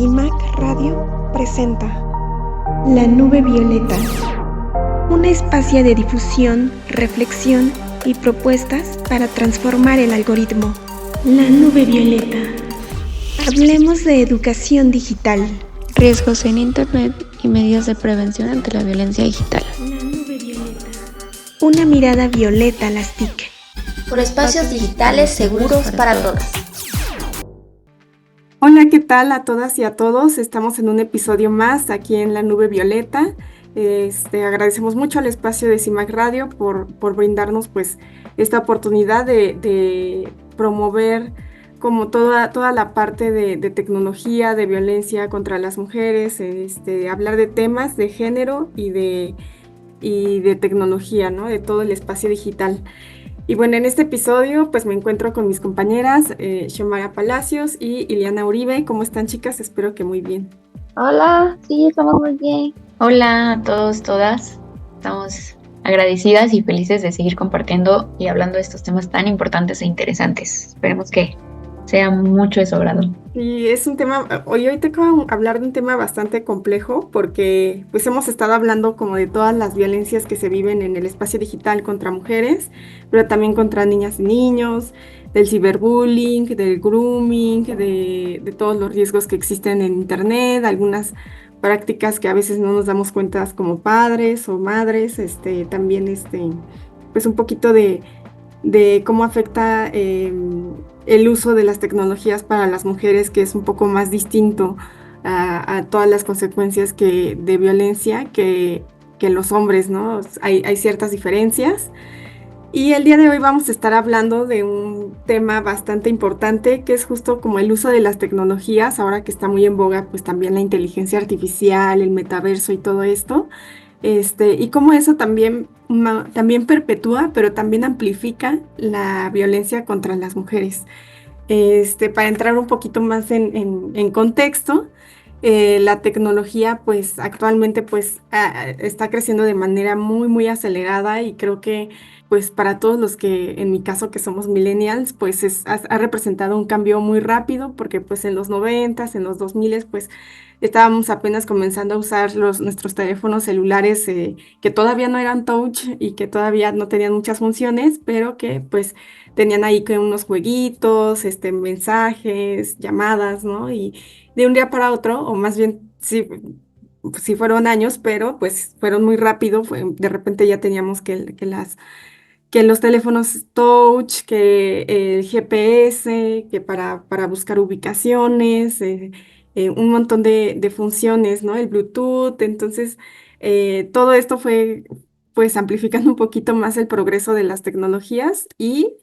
CIMAC Radio presenta La Nube Violeta, un espacio de difusión, reflexión y propuestas para transformar el algoritmo. La Nube Violeta. Hablemos de educación digital, riesgos en Internet y medidas de prevención ante la violencia digital. La Nube Violeta. Una mirada violeta a las TIC. Por espacios digitales seguros para todas. Hola, ¿qué tal a todas y a todos? Estamos en un episodio más aquí en La Nube Violeta. Agradecemos mucho al espacio de CIMAC Radio por brindarnos pues esta oportunidad de promover como toda la parte de tecnología, de violencia contra las mujeres, hablar de temas de género y de tecnología, ¿no? De todo el espacio digital. Y bueno, en este episodio pues me encuentro con mis compañeras Xiomara Palacios y Ileana Uribe. ¿Cómo están, chicas? Espero que muy bien. Hola, sí, estamos muy bien. Hola a todos, todas. Estamos agradecidas y felices de seguir compartiendo y hablando de estos temas tan importantes e interesantes. Esperemos que sea mucho de su agrado. Y es un tema, hoy te acabo de hablar de un tema bastante complejo porque pues hemos estado hablando como de todas las violencias que se viven en el espacio digital contra mujeres, pero también contra niñas y niños, del ciberbullying, del grooming, de todos los riesgos que existen en Internet, algunas prácticas que a veces no nos damos cuenta como padres o madres, también pues un poquito de cómo afecta el uso de las tecnologías para las mujeres, que es un poco más distinto a todas las consecuencias de violencia que los hombres, ¿no? Hay ciertas diferencias. Y el día de hoy vamos a estar hablando de un tema bastante importante, que es justo como el uso de las tecnologías, ahora que está muy en boga, pues también la inteligencia artificial, el metaverso y todo esto. Y cómo eso también perpetúa, pero también amplifica la violencia contra las mujeres. Para entrar un poquito más en contexto, la tecnología pues actualmente pues está creciendo de manera muy muy acelerada y creo que pues para todos los que en mi caso que somos millennials pues ha representado un cambio muy rápido porque pues en los 90s, en los 2000s pues estábamos apenas comenzando a usar nuestros teléfonos celulares que todavía no eran touch y que todavía no tenían muchas funciones, pero que pues tenían ahí que unos jueguitos, mensajes, llamadas, ¿no? Y de un día para otro, o más bien sí fueron años, pero pues fueron muy rápido, de repente ya teníamos que los teléfonos touch, que el GPS, que para buscar ubicaciones, un montón de funciones, ¿no? El Bluetooth, entonces todo esto fue pues amplificando un poquito más el progreso de las tecnologías y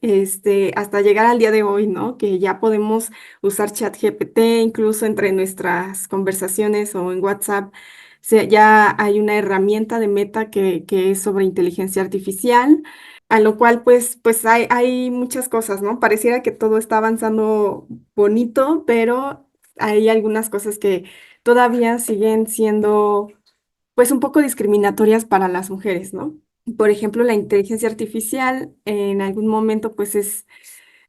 hasta llegar al día de hoy, ¿no? Que ya podemos usar ChatGPT incluso entre nuestras conversaciones o en WhatsApp. Ya hay una herramienta de Meta que es sobre inteligencia artificial, a lo cual pues hay muchas cosas, ¿no? Pareciera que todo está avanzando bonito, pero hay algunas cosas que todavía siguen siendo pues un poco discriminatorias para las mujeres, ¿no? Por ejemplo, la inteligencia artificial en algún momento pues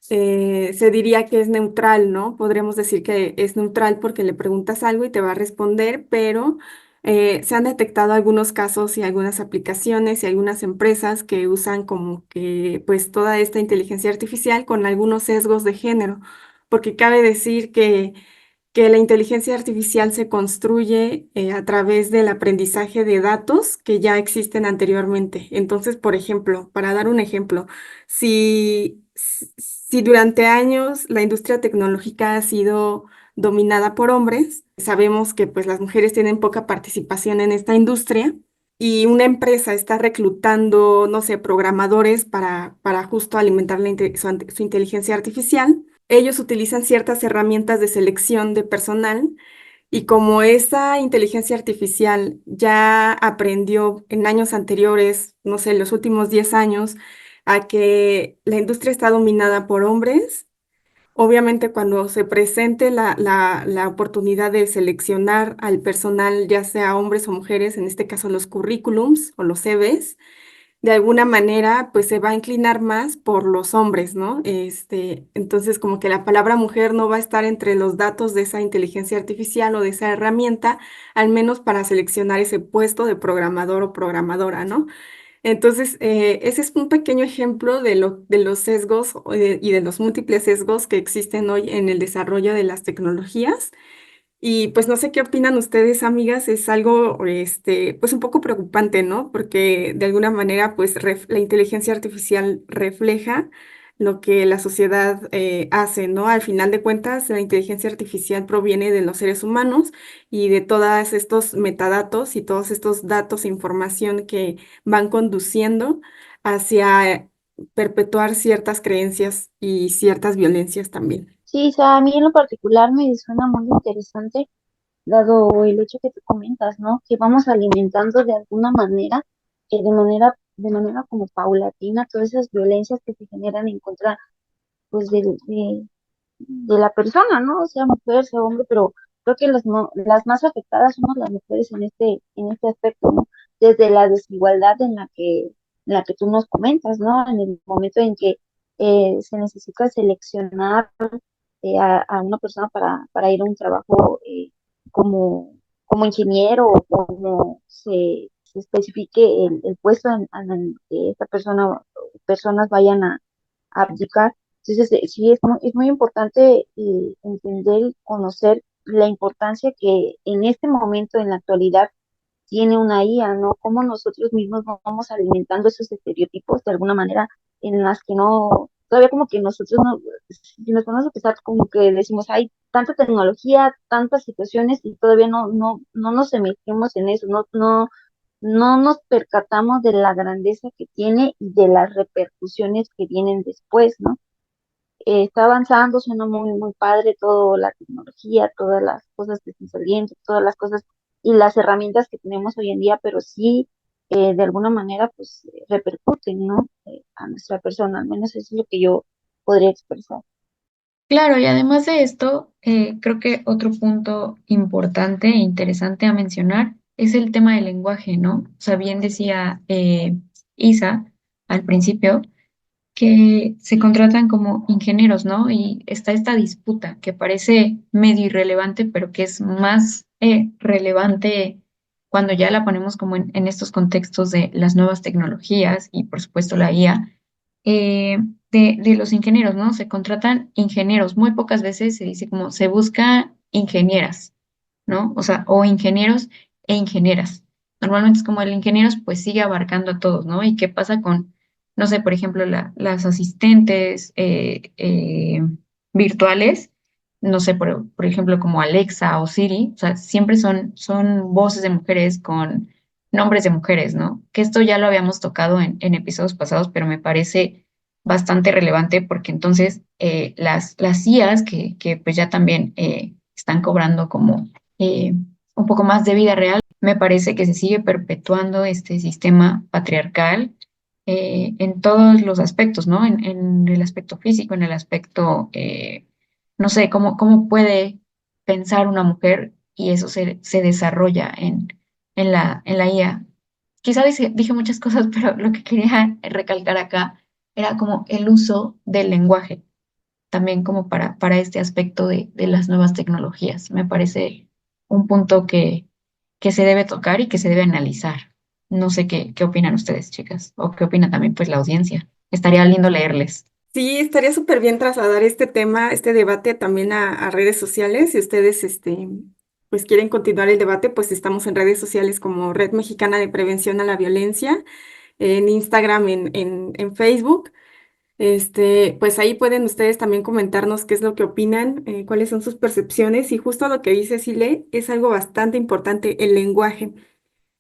se diría que es neutral, ¿no? Podríamos decir que es neutral porque le preguntas algo y te va a responder, pero se han detectado algunos casos y algunas aplicaciones y algunas empresas que usan como que pues toda esta inteligencia artificial con algunos sesgos de género, porque cabe decir que la inteligencia artificial se construye a través del aprendizaje de datos que ya existen anteriormente. Entonces, por ejemplo, para dar un ejemplo, si durante años la industria tecnológica ha sido dominada por hombres, sabemos que pues las mujeres tienen poca participación en esta industria y una empresa está reclutando, no sé, programadores para justo alimentar su inteligencia artificial. Ellos utilizan ciertas herramientas de selección de personal y como esa inteligencia artificial ya aprendió en años anteriores, no sé, los últimos 10 años, a que la industria está dominada por hombres, obviamente cuando se presente la oportunidad de seleccionar al personal, ya sea hombres o mujeres, en este caso los currículums o los CVs, de alguna manera pues se va a inclinar más por los hombres, ¿no? Entonces como que la palabra mujer no va a estar entre los datos de esa inteligencia artificial o de esa herramienta, al menos para seleccionar ese puesto de programador o programadora, ¿no? Entonces, ese es un pequeño ejemplo de los sesgos y de los múltiples sesgos que existen hoy en el desarrollo de las tecnologías. Y pues no sé qué opinan ustedes, amigas, es algo, pues un poco preocupante, ¿no? Porque de alguna manera, pues la inteligencia artificial refleja lo que la sociedad hace, ¿no? Al final de cuentas, la inteligencia artificial proviene de los seres humanos y de todos estos metadatos y todos estos datos e información que van conduciendo hacia perpetuar ciertas creencias y ciertas violencias también. Sí, o sea, a mí en lo particular me suena muy interesante, dado el hecho que tú comentas, ¿no? Que vamos alimentando de alguna manera, de manera como paulatina, todas esas violencias que se generan en contra, pues, de la persona, ¿no? Sea mujer, sea hombre, pero creo que las más afectadas somos las mujeres en este aspecto, ¿no? Desde la desigualdad en la que tú nos comentas, ¿no? En el momento en que se necesita seleccionar a una persona para ir a un trabajo como, como ingeniero o como se especifique el puesto en el que esta persona, personas vayan a abdicar. Entonces, sí, es muy importante entender y conocer la importancia que en este momento, en la actualidad, tiene una IA, ¿no? Cómo nosotros mismos vamos alimentando esos estereotipos de alguna manera en las que no, todavía como que nosotros no, si nos ponemos a pensar como que decimos, hay tanta tecnología, tantas situaciones y todavía no nos sumergimos en eso, no nos percatamos de la grandeza que tiene y de las repercusiones que vienen después, ¿no? Está avanzando, suena muy padre toda la tecnología, todas las cosas que están saliendo, todas las cosas y las herramientas que tenemos hoy en día, pero sí, de alguna manera, pues repercuten, ¿no? A nuestra persona, al menos eso es lo que yo podría expresar. Claro, y además de esto, creo que otro punto importante e interesante a mencionar es el tema del lenguaje, ¿no? O sea, bien decía Isa al principio que se contratan como ingenieros, ¿no? Y está esta disputa que parece medio irrelevante, pero que es más relevante cuando ya la ponemos como en estos contextos de las nuevas tecnologías y por supuesto la IA, eh, de los ingenieros, ¿no? Se contratan ingenieros, muy pocas veces se dice como se busca ingenieras, ¿no? O sea, o ingenieros e ingenieras. Normalmente es como el ingenieros pues sigue abarcando a todos, ¿no? ¿Y qué pasa con, no sé, por ejemplo, las asistentes virtuales? No sé, por ejemplo, como Alexa o Siri, o sea, siempre son voces de mujeres con nombres de mujeres, ¿no? Que esto ya lo habíamos tocado en episodios pasados, pero me parece bastante relevante porque entonces las IAs que pues ya también están cobrando como un poco más de vida real, me parece que se sigue perpetuando este sistema patriarcal en todos los aspectos, ¿no? En el aspecto físico, en el aspecto, no sé, cómo puede pensar una mujer y eso se desarrolla en la IA. Quizá dije muchas cosas, pero lo que quería recalcar acá era como el uso del lenguaje, también como para este aspecto de las nuevas tecnologías. Me parece un punto que se debe tocar y que se debe analizar. No sé qué opinan ustedes, chicas, o qué opina también pues la audiencia. Estaría lindo leerles. Sí, estaría súper bien trasladar este tema, este debate también a redes sociales. Si ustedes, pues quieren continuar el debate, pues estamos en redes sociales como Red Mexicana de Prevención a la Violencia, en Instagram, en Facebook. Pues ahí pueden ustedes también comentarnos qué es lo que opinan, cuáles son sus percepciones y justo lo que dice Sile es algo bastante importante, el lenguaje.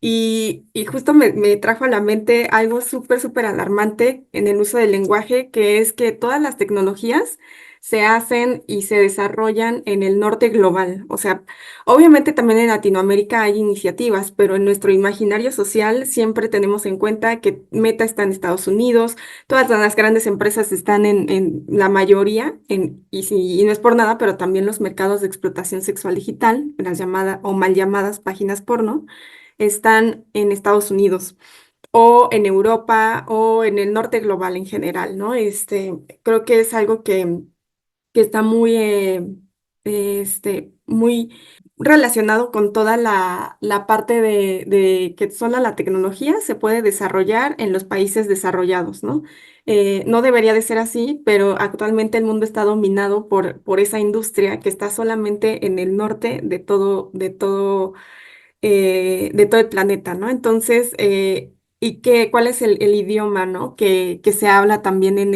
Y justo me trajo a la mente algo súper alarmante en el uso del lenguaje, que es que todas las tecnologías se hacen y se desarrollan en el norte global. O sea, obviamente también en Latinoamérica hay iniciativas, pero en nuestro imaginario social siempre tenemos en cuenta que Meta está en Estados Unidos, todas las grandes empresas están en la mayoría, y no es por nada, pero también los mercados de explotación sexual digital, las llamadas o mal llamadas páginas porno están en Estados Unidos. o en Europa o en el norte global en general, ¿no? Creo que es algo que está muy relacionado con toda la parte de que sola la tecnología se puede desarrollar en los países desarrollados, ¿no? No debería de ser así, pero actualmente el mundo está dominado por esa industria que está solamente en el norte de todo el planeta, ¿no? Entonces, ¿cuál es el idioma, ¿no? Que se habla también en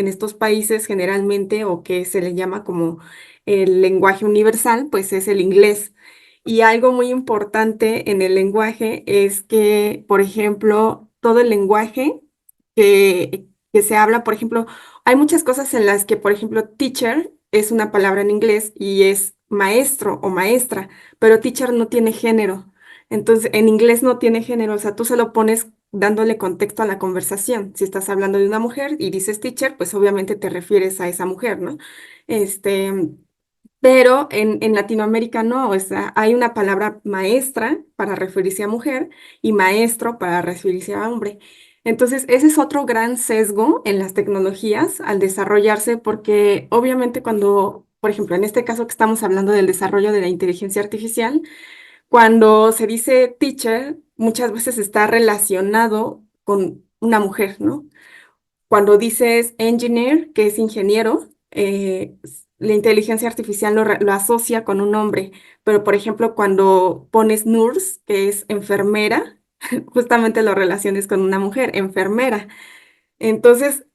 estos países generalmente o que se le llama como el lenguaje universal, pues es el inglés. Y algo muy importante en el lenguaje es que, por ejemplo, todo el lenguaje que se habla, por ejemplo, hay muchas cosas en las que, por ejemplo, teacher es una palabra en inglés y es maestro o maestra, pero teacher no tiene género. Entonces, en inglés no tiene género, o sea, tú se lo pones dándole contexto a la conversación. Si estás hablando de una mujer y dices teacher, pues obviamente te refieres a esa mujer, ¿no? Este, pero en Latinoamérica no, o sea, hay una palabra maestra para referirse a mujer y maestro para referirse a hombre. Entonces, ese es otro gran sesgo en las tecnologías al desarrollarse, porque obviamente cuando, por ejemplo, en este caso que estamos hablando del desarrollo de la inteligencia artificial, cuando se dice teacher, muchas veces está relacionado con una mujer, ¿no? Cuando dices engineer, que es ingeniero, la inteligencia artificial lo asocia con un hombre, pero por ejemplo, cuando pones nurse, que es enfermera, justamente lo relaciones con una mujer, enfermera. Entonces,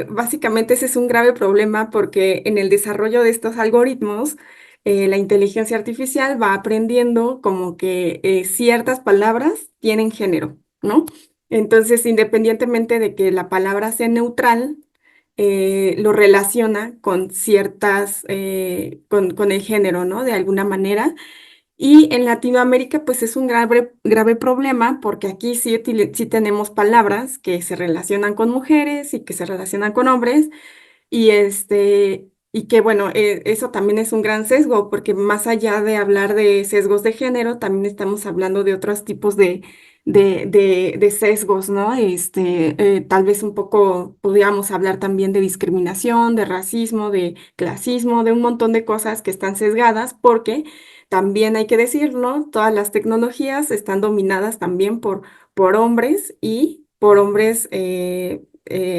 básicamente ese es un grave problema porque en el desarrollo de estos algoritmos, la inteligencia artificial va aprendiendo como que ciertas palabras tienen género, ¿no? Entonces, independientemente de que la palabra sea neutral, lo relaciona con con el género, ¿no? De alguna manera. Y en Latinoamérica, pues es un grave problema porque aquí sí tenemos palabras que se relacionan con mujeres y que se relacionan con hombres y que bueno, eso también es un gran sesgo porque más allá de hablar de sesgos de género, también estamos hablando de otros tipos de sesgos, ¿no? Tal vez un poco podríamos hablar también de discriminación, de racismo, de clasismo, de un montón de cosas que están sesgadas porque también hay que decirlo, todas las tecnologías están dominadas también por hombres y por hombres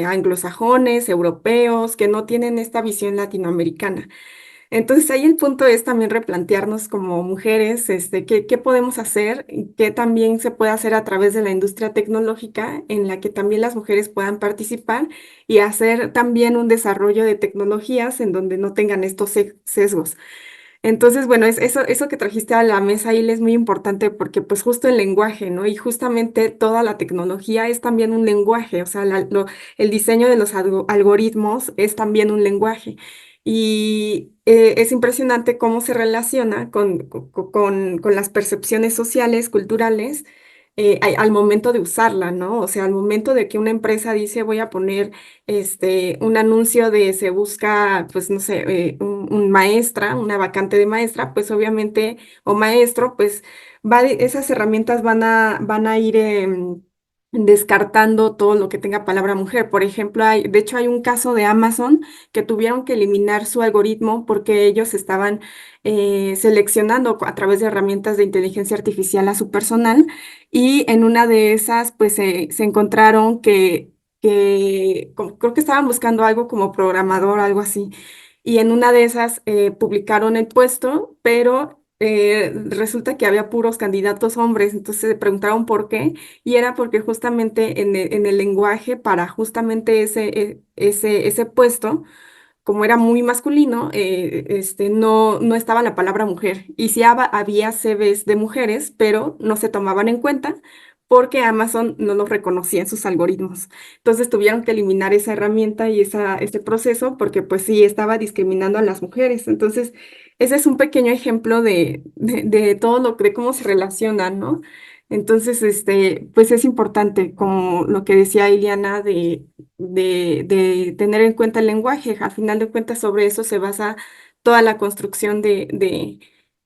anglosajones, europeos, que no tienen esta visión latinoamericana. Entonces ahí el punto es también replantearnos como mujeres, qué podemos hacer y qué también se puede hacer a través de la industria tecnológica en la que también las mujeres puedan participar y hacer también un desarrollo de tecnologías en donde no tengan estos sesgos. Entonces, bueno, eso que trajiste a la mesa, Ile, es muy importante porque pues justo el lenguaje, ¿no? Y justamente toda la tecnología es también un lenguaje, o sea, el diseño de los algoritmos es también un lenguaje. Y es impresionante cómo se relaciona con las percepciones sociales, culturales, al momento de usarla, ¿no? O sea, al momento de que una empresa dice voy a poner un anuncio de se busca, pues no sé, un maestra, una vacante de maestra, pues obviamente, o maestro, pues esas herramientas van a ir descartando todo lo que tenga palabra mujer. Por ejemplo, de hecho hay un caso de Amazon que tuvieron que eliminar su algoritmo porque ellos estaban seleccionando a través de herramientas de inteligencia artificial a su personal y en una de esas, pues se encontraron creo que estaban buscando algo como programador, algo así. Y en una de esas publicaron el puesto, pero resulta que había puros candidatos hombres. Entonces se preguntaron por qué. Y era porque justamente en el lenguaje para justamente ese puesto como era muy masculino, no estaba la palabra mujer. Y sí había CVs de mujeres, pero no se tomaban en cuenta porque Amazon no los reconocía en sus algoritmos. Entonces tuvieron que eliminar esa herramienta y ese proceso porque pues sí estaba discriminando a las mujeres. Entonces, ese es un pequeño ejemplo de todo de cómo se relacionan, ¿no? Entonces, pues es importante, como lo que decía Iliana, de tener en cuenta el lenguaje. Al final de cuentas, sobre eso se basa toda la construcción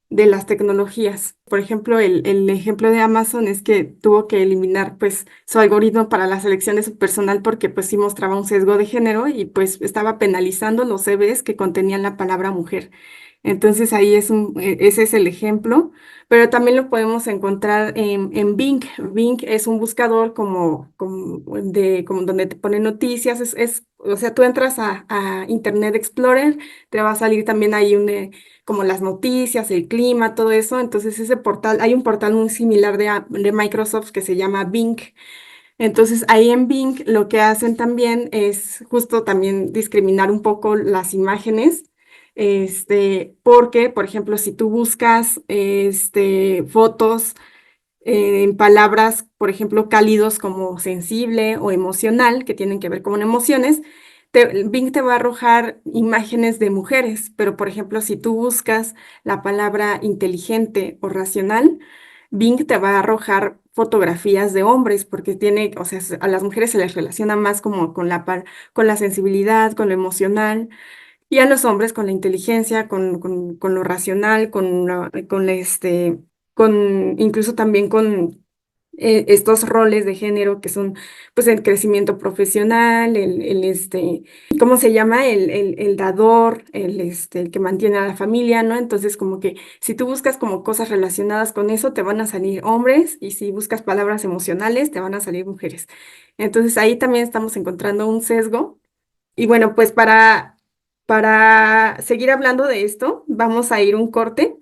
de las tecnologías. Por ejemplo, el ejemplo de Amazon es que tuvo que eliminar pues su algoritmo para la selección de su personal porque pues sí mostraba un sesgo de género y pues estaba penalizando los CVs que contenían la palabra mujer. Entonces ahí ese es el ejemplo, pero también lo podemos encontrar en Bing. Bing es un buscador como donde te pone noticias, o sea, tú entras a Internet Explorer, te va a salir también ahí como las noticias, el clima, todo eso. Entonces ese portal, hay un portal muy similar de Microsoft que se llama Bing. Entonces ahí en Bing lo que hacen también es justo también discriminar un poco las imágenes. Porque, por ejemplo, si tú buscas fotos en palabras, por ejemplo, cálidos como sensible o emocional, que tienen que ver con emociones, Bing te va a arrojar imágenes de mujeres, pero por ejemplo, si tú buscas la palabra inteligente o racional, Bing te va a arrojar fotografías de hombres, porque o sea, a las mujeres se les relaciona más como con la sensibilidad, con lo emocional. Y a los hombres con la inteligencia, con lo racional, incluso también con estos roles de género que son pues el crecimiento profesional, ¿cómo se llama? El dador, el que mantiene a la familia, ¿no? Entonces como que si tú buscas como cosas relacionadas con eso, te van a salir hombres y si buscas palabras emocionales, te van a salir mujeres. Entonces ahí también estamos encontrando un sesgo. Y bueno, pues para seguir hablando de esto, vamos a ir un corte.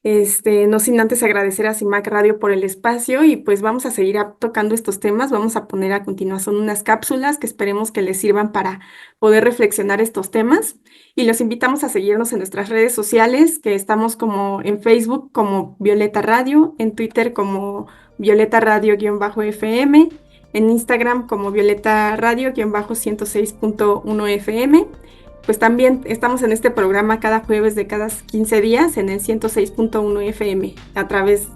No sin antes agradecer a CIMAC Radio por el espacio y pues vamos a seguir tocando estos temas. Vamos a poner a continuación unas cápsulas que esperemos que les sirvan para poder reflexionar estos temas. Y los invitamos a seguirnos en nuestras redes sociales, que estamos como en Facebook como Violeta Radio, en Twitter como Violeta Radio-FM, en Instagram como Violeta Radio-106.1 FM. Pues también estamos en este programa cada jueves de cada 15 días en el 106.1 FM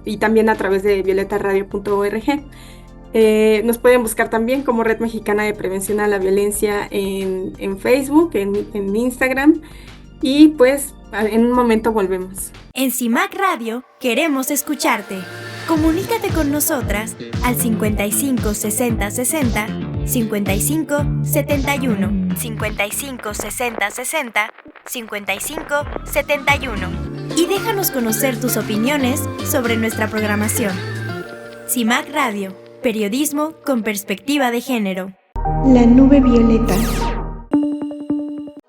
y también a través de violetaradio.org. Nos pueden buscar también como Red Mexicana de Prevención a la Violencia en Facebook, en Instagram. Y pues en un momento volvemos. En CIMAC Radio queremos escucharte. Comunícate con nosotras al 55 60 60 55 71 55 60 60 55 71 y déjanos conocer tus opiniones sobre nuestra programación. CIMAC Radio, periodismo con perspectiva de género. La nube violeta.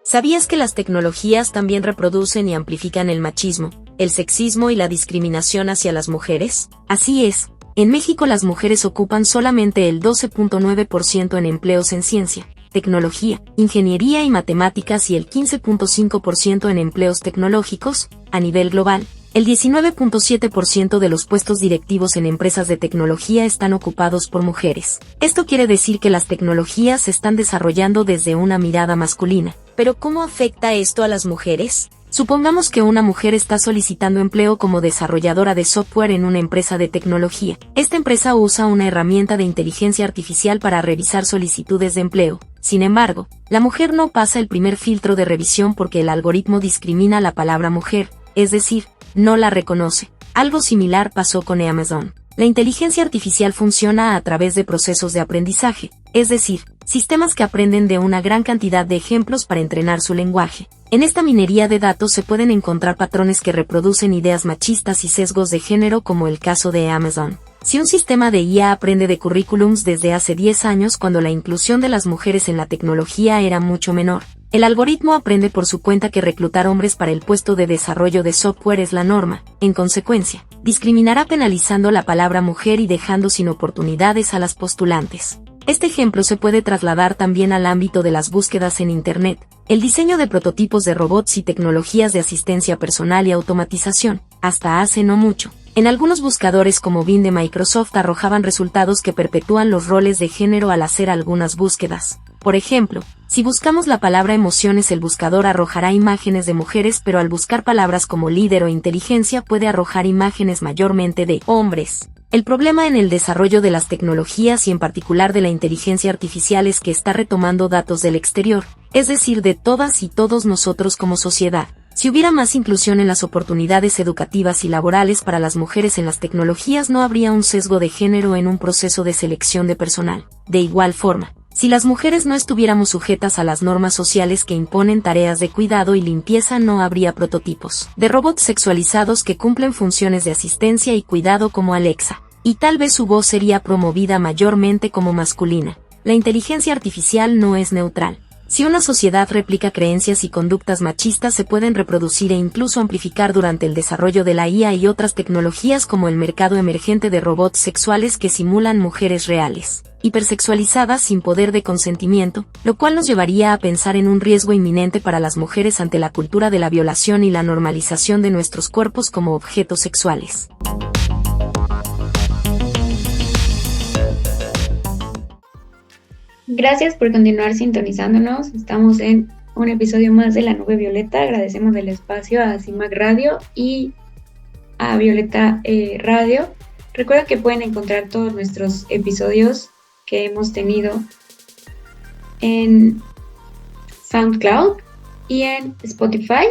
¿Sabías que las tecnologías también reproducen y amplifican el machismo, el sexismo y la discriminación hacia las mujeres? Así es, en México las mujeres ocupan solamente el 12.9% en empleos en ciencia, tecnología, ingeniería y matemáticas y el 15.5% en empleos tecnológicos. A nivel global, el 19.7% de los puestos directivos en empresas de tecnología están ocupados por mujeres. Esto quiere decir que las tecnologías se están desarrollando desde una mirada masculina. ¿Pero cómo afecta esto a las mujeres? Supongamos que una mujer está solicitando empleo como desarrolladora de software en una empresa de tecnología. Esta empresa usa una herramienta de inteligencia artificial para revisar solicitudes de empleo. Sin embargo, la mujer no pasa el primer filtro de revisión porque el algoritmo discrimina la palabra mujer, es decir, no la reconoce. Algo similar pasó con Amazon. La inteligencia artificial funciona a través de procesos de aprendizaje, es decir, sistemas que aprenden de una gran cantidad de ejemplos para entrenar su lenguaje. En esta minería de datos se pueden encontrar patrones que reproducen ideas machistas y sesgos de género como el caso de Amazon. Si un sistema de IA aprende de currículums desde hace 10 años cuando la inclusión de las mujeres en la tecnología era mucho menor, el algoritmo aprende por su cuenta que reclutar hombres para el puesto de desarrollo de software es la norma. En consecuencia, discriminará penalizando la palabra mujer y dejando sin oportunidades a las postulantes. Este ejemplo se puede trasladar también al ámbito de las búsquedas en Internet, el diseño de prototipos de robots y tecnologías de asistencia personal y automatización. Hasta hace no mucho, en algunos buscadores como Bing de Microsoft arrojaban resultados que perpetúan los roles de género al hacer algunas búsquedas. Por ejemplo, si buscamos la palabra emociones, el buscador arrojará imágenes de mujeres, pero al buscar palabras como líder o inteligencia puede arrojar imágenes mayormente de hombres. El problema en el desarrollo de las tecnologías y en particular de la inteligencia artificial es que está retomando datos del exterior, es decir, de todas y todos nosotros como sociedad. Si hubiera más inclusión en las oportunidades educativas y laborales para las mujeres en las tecnologías, no habría un sesgo de género en un proceso de selección de personal. De igual forma, si las mujeres no estuviéramos sujetas a las normas sociales que imponen tareas de cuidado y limpieza, no habría prototipos de robots sexualizados que cumplen funciones de asistencia y cuidado como Alexa, y tal vez su voz sería promovida mayormente como masculina. La inteligencia artificial no es neutral. Si una sociedad replica creencias y conductas machistas, se pueden reproducir e incluso amplificar durante el desarrollo de la IA y otras tecnologías, como el mercado emergente de robots sexuales que simulan mujeres reales, hipersexualizadas sin poder de consentimiento, lo cual nos llevaría a pensar en un riesgo inminente para las mujeres ante la cultura de la violación y la normalización de nuestros cuerpos como objetos sexuales. Gracias por continuar sintonizándonos. Estamos en un episodio más de La Nube Violeta. Agradecemos el espacio a CIMAC Radio y a Violeta Radio. Recuerda que pueden encontrar todos nuestros episodios que hemos tenido en SoundCloud y en Spotify.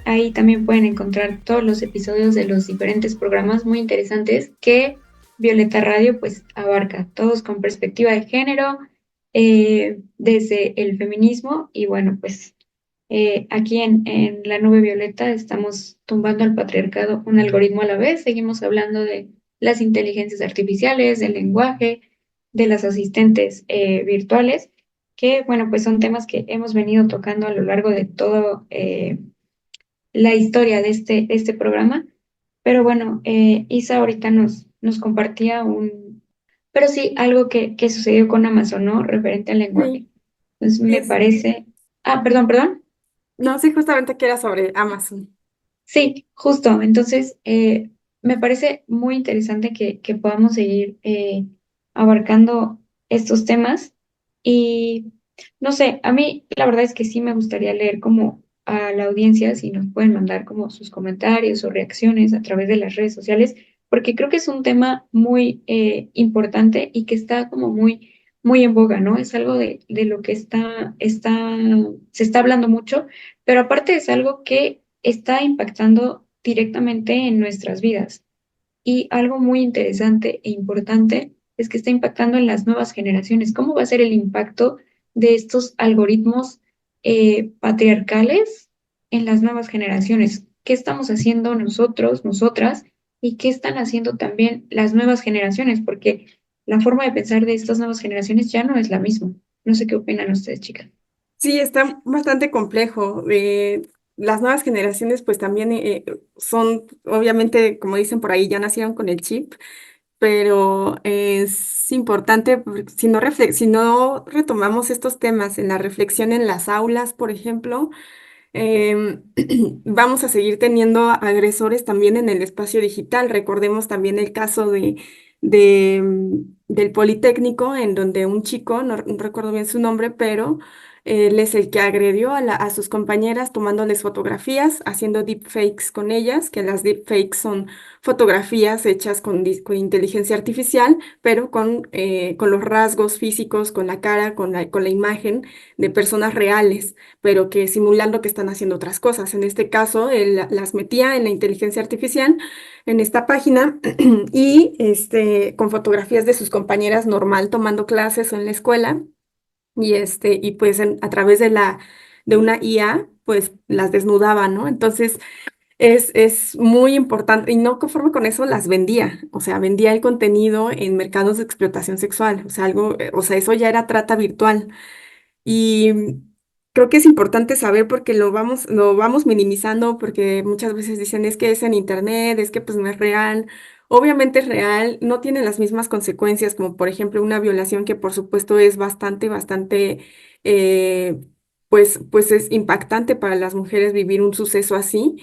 Ahí también pueden encontrar todos los episodios de los diferentes programas muy interesantes que Violeta Radio pues abarca, todos con perspectiva de género, desde el feminismo. Y bueno, pues aquí en La Nube Violeta estamos tumbando al patriarcado un algoritmo a la vez. Seguimos hablando de las inteligencias artificiales, del lenguaje, de las asistentes virtuales, que bueno, pues son temas que hemos venido tocando a lo largo de toda la historia de este programa. Pero bueno, Isa ahorita nos compartía pero sí, algo que sucedió con Amazon, ¿no? Referente al lenguaje. Sí, Entonces me sí. parece... Ah, perdón. No, sí, justamente que era sobre Amazon. Sí, justo. Entonces, me parece muy interesante que podamos seguir abarcando estos temas. Y no sé, a mí la verdad es que sí me gustaría leer como a la audiencia, si nos pueden mandar como sus comentarios o reacciones a través de las redes sociales, porque creo que es un tema muy importante y que está como muy en boga, ¿no? Es algo de lo que se está hablando mucho, pero aparte es algo que está impactando directamente en nuestras vidas. Y algo muy interesante e importante es que está impactando en las nuevas generaciones. ¿Cómo va a ser el impacto de estos algoritmos patriarcales en las nuevas generaciones? ¿Qué estamos haciendo nosotros, nosotras? ¿Y qué están haciendo también las nuevas generaciones? Porque la forma de pensar de estas nuevas generaciones ya no es la misma. No sé qué opinan ustedes, chicas. Sí, está bastante complejo. Las nuevas generaciones pues también son, obviamente, como dicen por ahí, ya nacieron con el chip, pero es importante, porque si no retomamos estos temas en la reflexión en las aulas, por ejemplo, em, vamos a seguir teniendo agresores también en el espacio digital. Recordemos también el caso del Politécnico, en donde un chico, no recuerdo bien su nombre, pero él es el que agredió a sus compañeras tomándoles fotografías, haciendo deepfakes con ellas, que las deepfakes son fotografías hechas con inteligencia artificial, pero con los rasgos físicos, con la cara, con la imagen de personas reales, pero que simulando que están haciendo otras cosas. En este caso, él las metía en la inteligencia artificial en esta página y con fotografías de sus compañeras normal tomando clases o en la escuela y pues a través de una IA pues las desnudaba, ¿no? Entonces es muy importante y no conforme con eso las vendía, o sea, vendía el contenido en mercados de explotación sexual, o sea, o sea, eso ya era trata virtual. Y creo que es importante saber porque lo vamos minimizando, porque muchas veces dicen es que es en internet, es que pues no es real. Obviamente es real, no tiene las mismas consecuencias como por ejemplo una violación que por supuesto es bastante, eh, pues es impactante para las mujeres vivir un suceso así.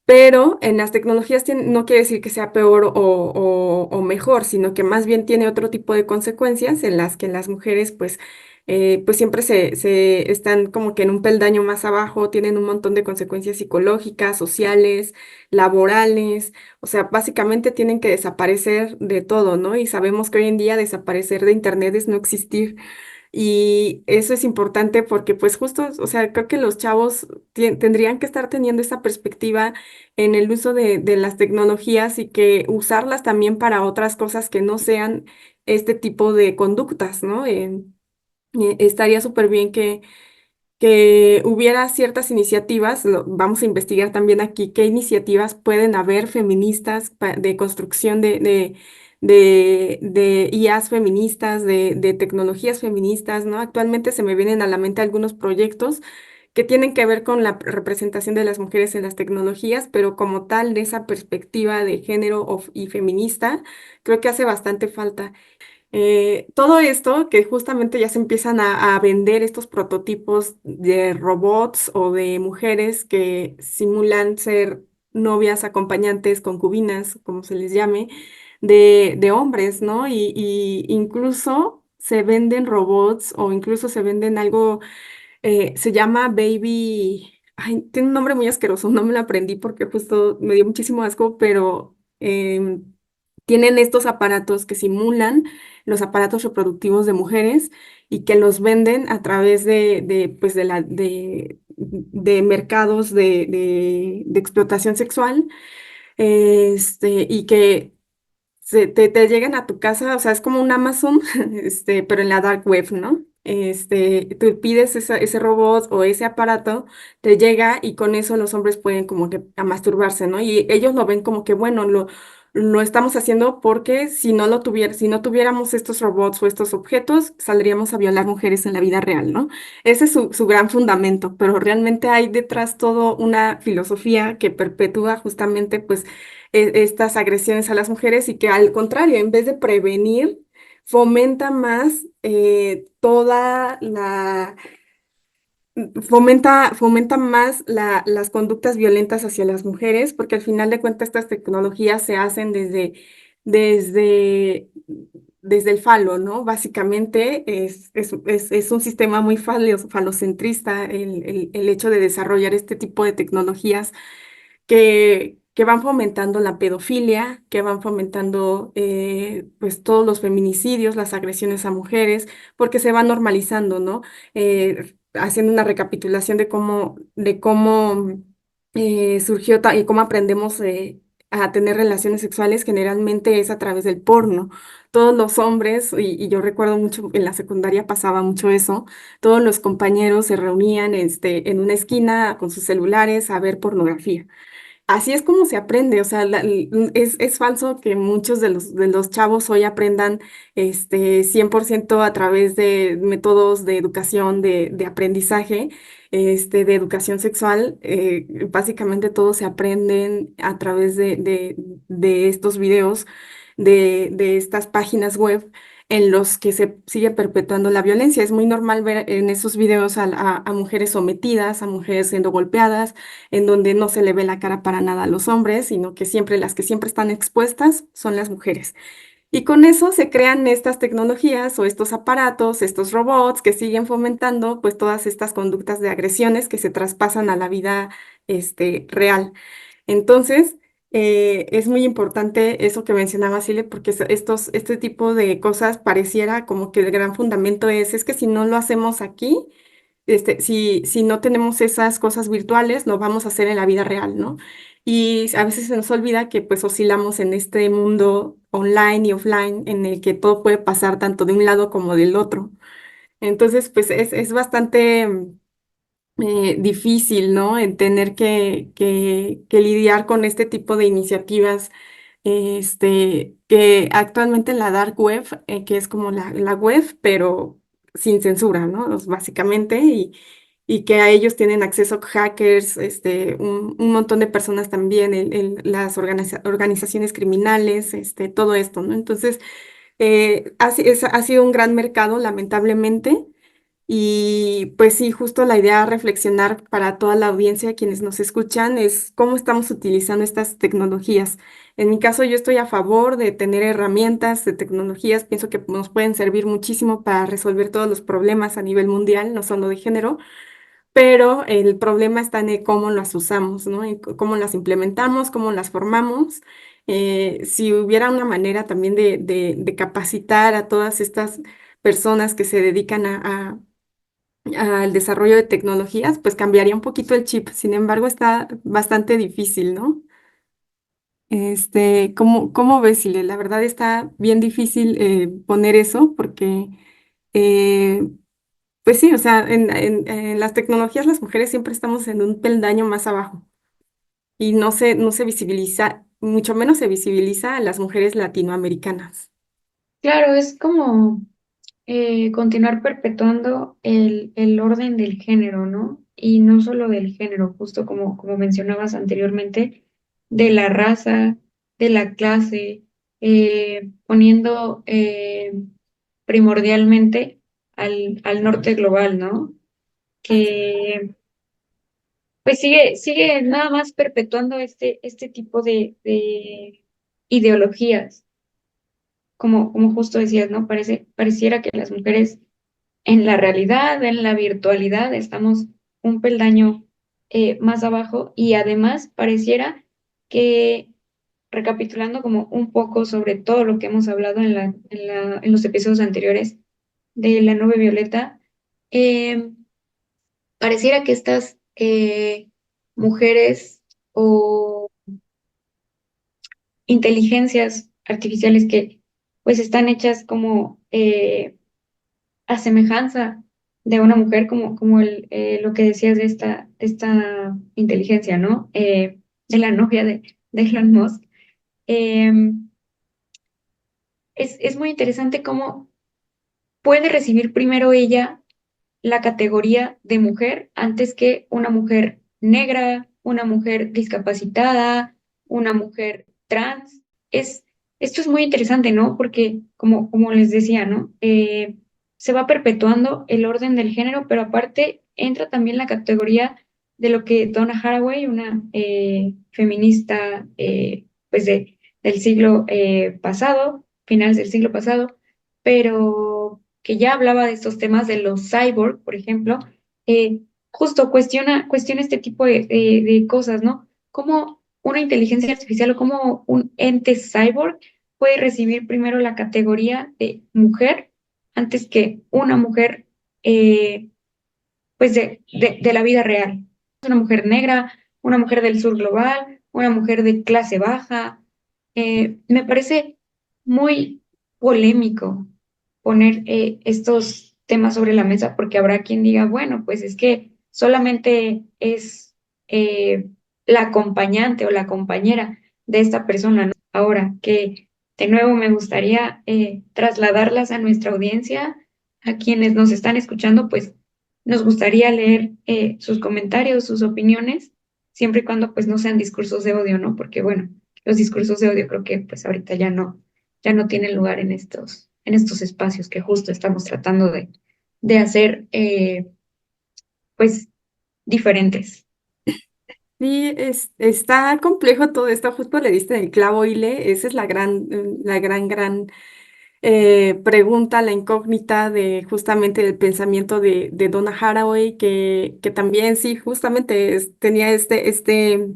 Pero en las tecnologías no quiere decir que sea peor o mejor, sino que más bien tiene otro tipo de consecuencias en las que las mujeres pues siempre se están como que en un peldaño más abajo, tienen un montón de consecuencias psicológicas, sociales, laborales, o sea, básicamente tienen que desaparecer de todo, ¿no? Y sabemos que hoy en día desaparecer de internet es no existir. Y eso es importante porque pues justo, o sea, creo que los chavos tendrían que estar teniendo esa perspectiva en el uso de las tecnologías y que usarlas también para otras cosas que no sean este tipo de conductas, ¿no? Estaría súper bien que hubiera ciertas iniciativas, vamos a investigar también aquí qué iniciativas pueden haber feministas de construcción de IAs feministas, de tecnologías feministas, ¿no? Actualmente se me vienen a la mente algunos proyectos que tienen que ver con la representación de las mujeres en las tecnologías, pero como tal, de esa perspectiva de género y feminista, creo que hace bastante falta. Todo esto que justamente ya se empiezan a vender estos prototipos de robots o de mujeres que simulan ser novias, acompañantes, concubinas, como se les llame, de hombres, ¿no? Y incluso se venden robots o incluso se venden algo, se llama Baby, ay, tiene un nombre muy asqueroso, no me lo aprendí porque justo me dio muchísimo asco, pero tienen estos aparatos que simulan los aparatos reproductivos de mujeres y que los venden a través pues de mercados de explotación sexual, y que te llegan a tu casa, o sea, es como un Amazon, pero en la dark web, ¿no? Tú pides ese robot o ese aparato, te llega y con eso los hombres pueden como que a masturbarse, ¿no? Y ellos lo ven como que, bueno, lo estamos haciendo porque si no tuviéramos estos robots o estos objetos, saldríamos a violar mujeres en la vida real, ¿no? Ese es su gran fundamento, pero realmente hay detrás todo una filosofía que perpetúa justamente, pues, estas agresiones a las mujeres y que al contrario, en vez de prevenir, fomenta más fomenta más las conductas violentas hacia las mujeres, porque al final de cuentas estas tecnologías se hacen desde, desde el falo, ¿no? Básicamente es un sistema muy falocentrista el hecho de desarrollar este tipo de tecnologías que van fomentando la pedofilia, que van fomentando pues todos los feminicidios, las agresiones a mujeres, porque se va normalizando, ¿no? Haciendo una recapitulación de cómo surgió y cómo aprendemos a tener relaciones sexuales, generalmente es a través del porno. Todos los hombres, y yo recuerdo mucho, en la secundaria pasaba mucho eso, todos los compañeros se reunían en una esquina con sus celulares a ver pornografía. Así es como se aprende, o sea, es falso que muchos de los chavos hoy aprendan 100% a través de métodos de educación, de aprendizaje, de educación sexual. Básicamente todos se aprenden a través de estos videos, de estas páginas web en los que se sigue perpetuando la violencia. Es muy normal ver en esos videos a mujeres sometidas, a mujeres siendo golpeadas, en donde no se le ve la cara para nada a los hombres, sino que siempre las que siempre están expuestas son las mujeres. Y con eso se crean estas tecnologías o estos aparatos, estos robots que siguen fomentando pues todas estas conductas de agresiones que se traspasan a la vida real. Entonces, es muy importante eso que mencionaba Sile, porque este tipo de cosas pareciera como que el gran fundamento es que si no lo hacemos aquí, si no tenemos esas cosas virtuales, lo vamos a hacer en la vida real, ¿no? Y a veces se nos olvida que pues oscilamos en este mundo online y offline en el que todo puede pasar tanto de un lado como del otro. Entonces, pues es bastante difícil, ¿no? En tener que lidiar con este tipo de iniciativas, que actualmente en la dark web, que es como la web, pero sin censura, ¿no? Básicamente, y que a ellos tienen acceso hackers, un montón de personas también, las organizaciones criminales, todo esto, ¿no? Entonces, ha sido un gran mercado, lamentablemente. Y pues sí, justo la idea a reflexionar para toda la audiencia, quienes nos escuchan, es cómo estamos utilizando estas tecnologías. En mi caso, yo estoy a favor de tener herramientas de tecnologías, pienso que nos pueden servir muchísimo para resolver todos los problemas a nivel mundial, no solo de género, pero el problema está en cómo las usamos, ¿no? En cómo las implementamos, cómo las formamos. Si hubiera una manera también de capacitar a todas estas personas que se dedican al desarrollo de tecnologías, pues cambiaría un poquito el chip. Sin embargo, está bastante difícil, ¿no? ¿Cómo ves, Sile? La verdad está bien difícil poner eso porque, eh, pues sí, o sea, en las tecnologías las mujeres siempre estamos en un peldaño más abajo y no se visibiliza, mucho menos se visibiliza a las mujeres latinoamericanas. Claro, es como continuar perpetuando el orden del género, ¿no? Y no solo del género, justo como mencionabas anteriormente, de la raza, de la clase, poniendo primordialmente al norte global, ¿no? Que pues sigue nada más perpetuando este tipo de ideologías, como justo decías, ¿no? Pareciera que las mujeres en la realidad, en la virtualidad, estamos un peldaño más abajo y además pareciera que, recapitulando como un poco sobre todo lo que hemos hablado en los episodios anteriores de la nube violeta, eh, pareciera que estas mujeres o inteligencias artificiales que pues están hechas como a semejanza de una mujer, como lo que decías de esta inteligencia, ¿no? De la novia de Elon Musk. Eh, es muy interesante cómo puede recibir primero ella la categoría de mujer antes que una mujer negra, una mujer discapacitada, una mujer trans. Esto es muy interesante, ¿no? Porque, como les decía, ¿no? Se va perpetuando el orden del género, pero aparte entra también la categoría de lo que Donna Haraway, una feminista pues del siglo pasado, finales del siglo pasado, pero que ya hablaba de estos temas de los cyborg, por ejemplo, eh, justo cuestiona este tipo de cosas, ¿no? Cómo una inteligencia artificial o cómo un ente cyborg puede recibir primero la categoría de mujer antes que una mujer, pues de la vida real. Una mujer negra, una mujer del sur global, una mujer de clase baja. Me parece muy polémico poner estos temas sobre la mesa porque habrá quien diga, bueno, pues es que solamente es la acompañante o la compañera de esta persona, ¿no? Ahora que de nuevo me gustaría trasladarlas a nuestra audiencia, a quienes nos están escuchando, pues nos gustaría leer sus comentarios, sus opiniones, siempre y cuando pues no sean discursos de odio, ¿no? Porque bueno, los discursos de odio creo que pues ahorita ya no tienen lugar en estos espacios que justo estamos tratando de hacer pues diferentes. Sí, está complejo todo esto, justo le diste en el clavo, Ile, esa es la gran pregunta, la incógnita de justamente del pensamiento de Donna Haraway, que también sí, justamente tenía este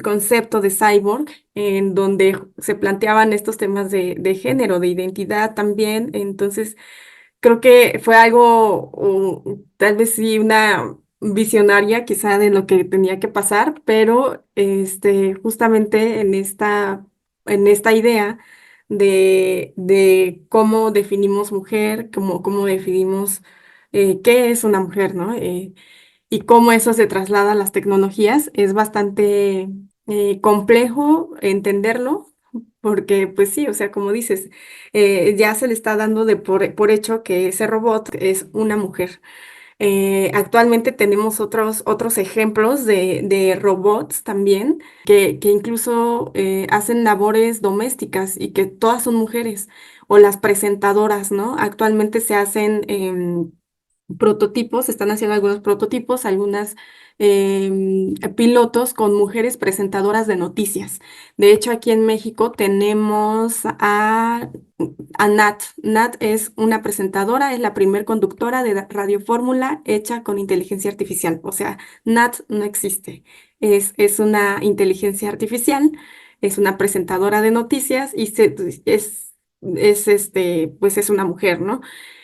concepto de cyborg, en donde se planteaban estos temas de género, de identidad también. Entonces, creo que fue algo, o tal vez sí, una visionaria quizá de lo que tenía que pasar, pero justamente en esta idea de cómo definimos mujer, cómo definimos qué es una mujer, ¿no? Y cómo eso se traslada a las tecnologías, es bastante complejo entenderlo. Porque, pues sí, o sea, como dices, ya se le está dando por hecho que ese robot es una mujer. Actualmente tenemos otros ejemplos de robots también que incluso hacen labores domésticas y que todas son mujeres, o las presentadoras, ¿no? Actualmente se hacen prototipos, están haciendo algunos prototipos, algunas pilotos con mujeres presentadoras de noticias. De hecho, aquí en México tenemos a Nat. Nat es una presentadora, es la primer conductora de Radio Fórmula hecha con inteligencia artificial. O sea, Nat no existe. Es una inteligencia artificial, es una presentadora de noticias y es pues es una mujer, ¿no?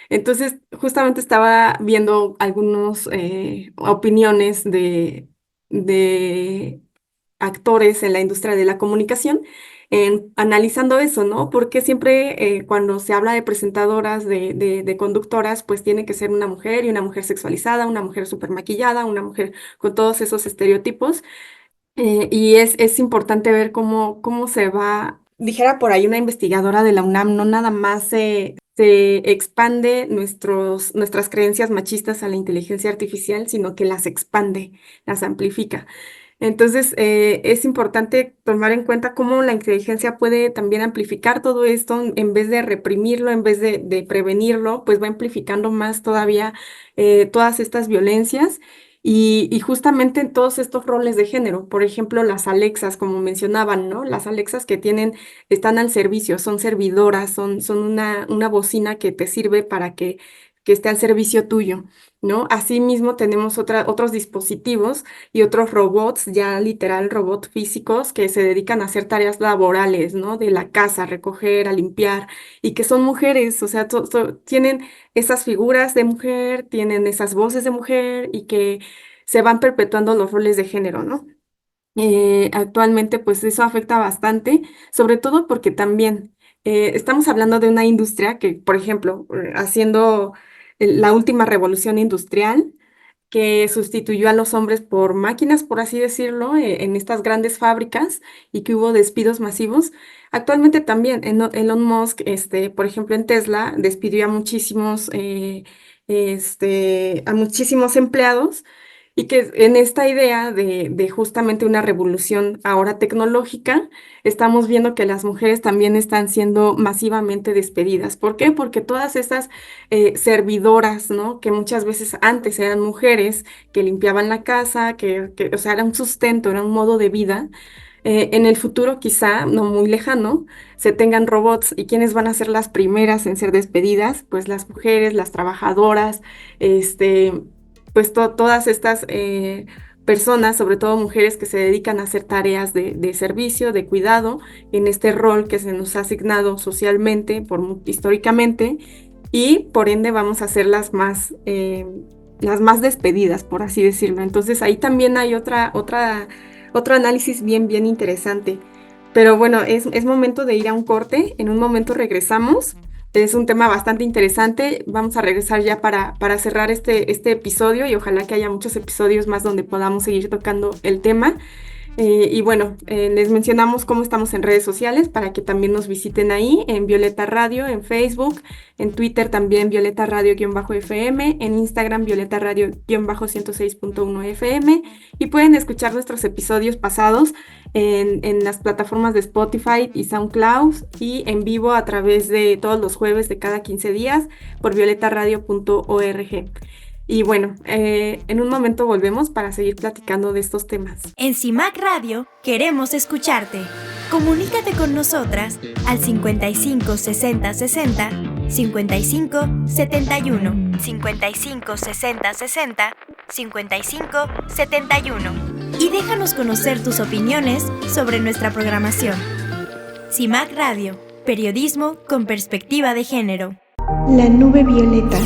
Entonces, justamente estaba viendo algunas opiniones de actores en la industria de la comunicación, analizando eso, ¿no? Porque siempre cuando se habla de presentadoras, de conductoras, pues tiene que ser una mujer y una mujer sexualizada, una mujer súper maquillada, una mujer con todos esos estereotipos. Y es importante ver cómo se va, dijera por ahí una investigadora de la UNAM, no nada más se expande nuestras creencias machistas a la inteligencia artificial, sino que las expande, las amplifica. Entonces, es importante tomar en cuenta cómo la inteligencia puede también amplificar todo esto, en vez de reprimirlo, en vez de prevenirlo, pues va amplificando más todavía todas estas violencias y justamente en todos estos roles de género. Por ejemplo, las Alexas, como mencionaban, ¿no? Las Alexas están al servicio, son servidoras, son una bocina que te sirve para que esté al servicio tuyo, ¿no? Asimismo, tenemos otros dispositivos y otros robots, ya literal robots físicos que se dedican a hacer tareas laborales, ¿no? De la casa, a recoger, a limpiar, y que son mujeres, o sea, tienen esas figuras de mujer, tienen esas voces de mujer y que se van perpetuando los roles de género, ¿no? Actualmente, pues eso afecta bastante, sobre todo porque también estamos hablando de una industria que, por ejemplo, haciendo la última revolución industrial, que sustituyó a los hombres por máquinas, por así decirlo, en estas grandes fábricas y que hubo despidos masivos. Actualmente también Elon Musk, por ejemplo, en Tesla, despidió a muchísimos empleados y que en esta idea de justamente una revolución ahora tecnológica, estamos viendo que las mujeres también están siendo masivamente despedidas. ¿Por qué? Porque todas estas servidoras, ¿no? Que muchas veces antes eran mujeres que limpiaban la casa, o sea, era un sustento, era un modo de vida. En el futuro, quizá no muy lejano, se tengan robots y quiénes van a ser las primeras en ser despedidas, pues las mujeres, las trabajadoras, este, pues todas estas personas, sobre todo mujeres que se dedican a hacer tareas de servicio, de cuidado, en este rol que se nos ha asignado socialmente, históricamente, y por ende vamos a ser las más despedidas, por así decirlo. Entonces ahí también hay otro análisis bien interesante. Pero bueno, es momento de ir a un corte. En un momento regresamos. Es un tema bastante interesante. Vamos a regresar ya para cerrar este episodio y ojalá que haya muchos episodios más donde podamos seguir tocando el tema. Y bueno, les mencionamos cómo estamos en redes sociales para que también nos visiten ahí, en Violeta Radio, en Facebook, en Twitter también Violeta Radio-FM, en Instagram Violeta Radio-106.1 FM y pueden escuchar nuestros episodios pasados en las plataformas de Spotify y SoundCloud y en vivo a través de todos los jueves de cada 15 días por violetaradio.org. Y bueno, en un momento volvemos para seguir platicando de estos temas. En CIMAC Radio queremos escucharte. Comunícate con nosotras al 55 60 60 55 71 55 60 60 55 71 y déjanos conocer tus opiniones sobre nuestra programación. CIMAC Radio, periodismo con perspectiva de género. La nube violeta.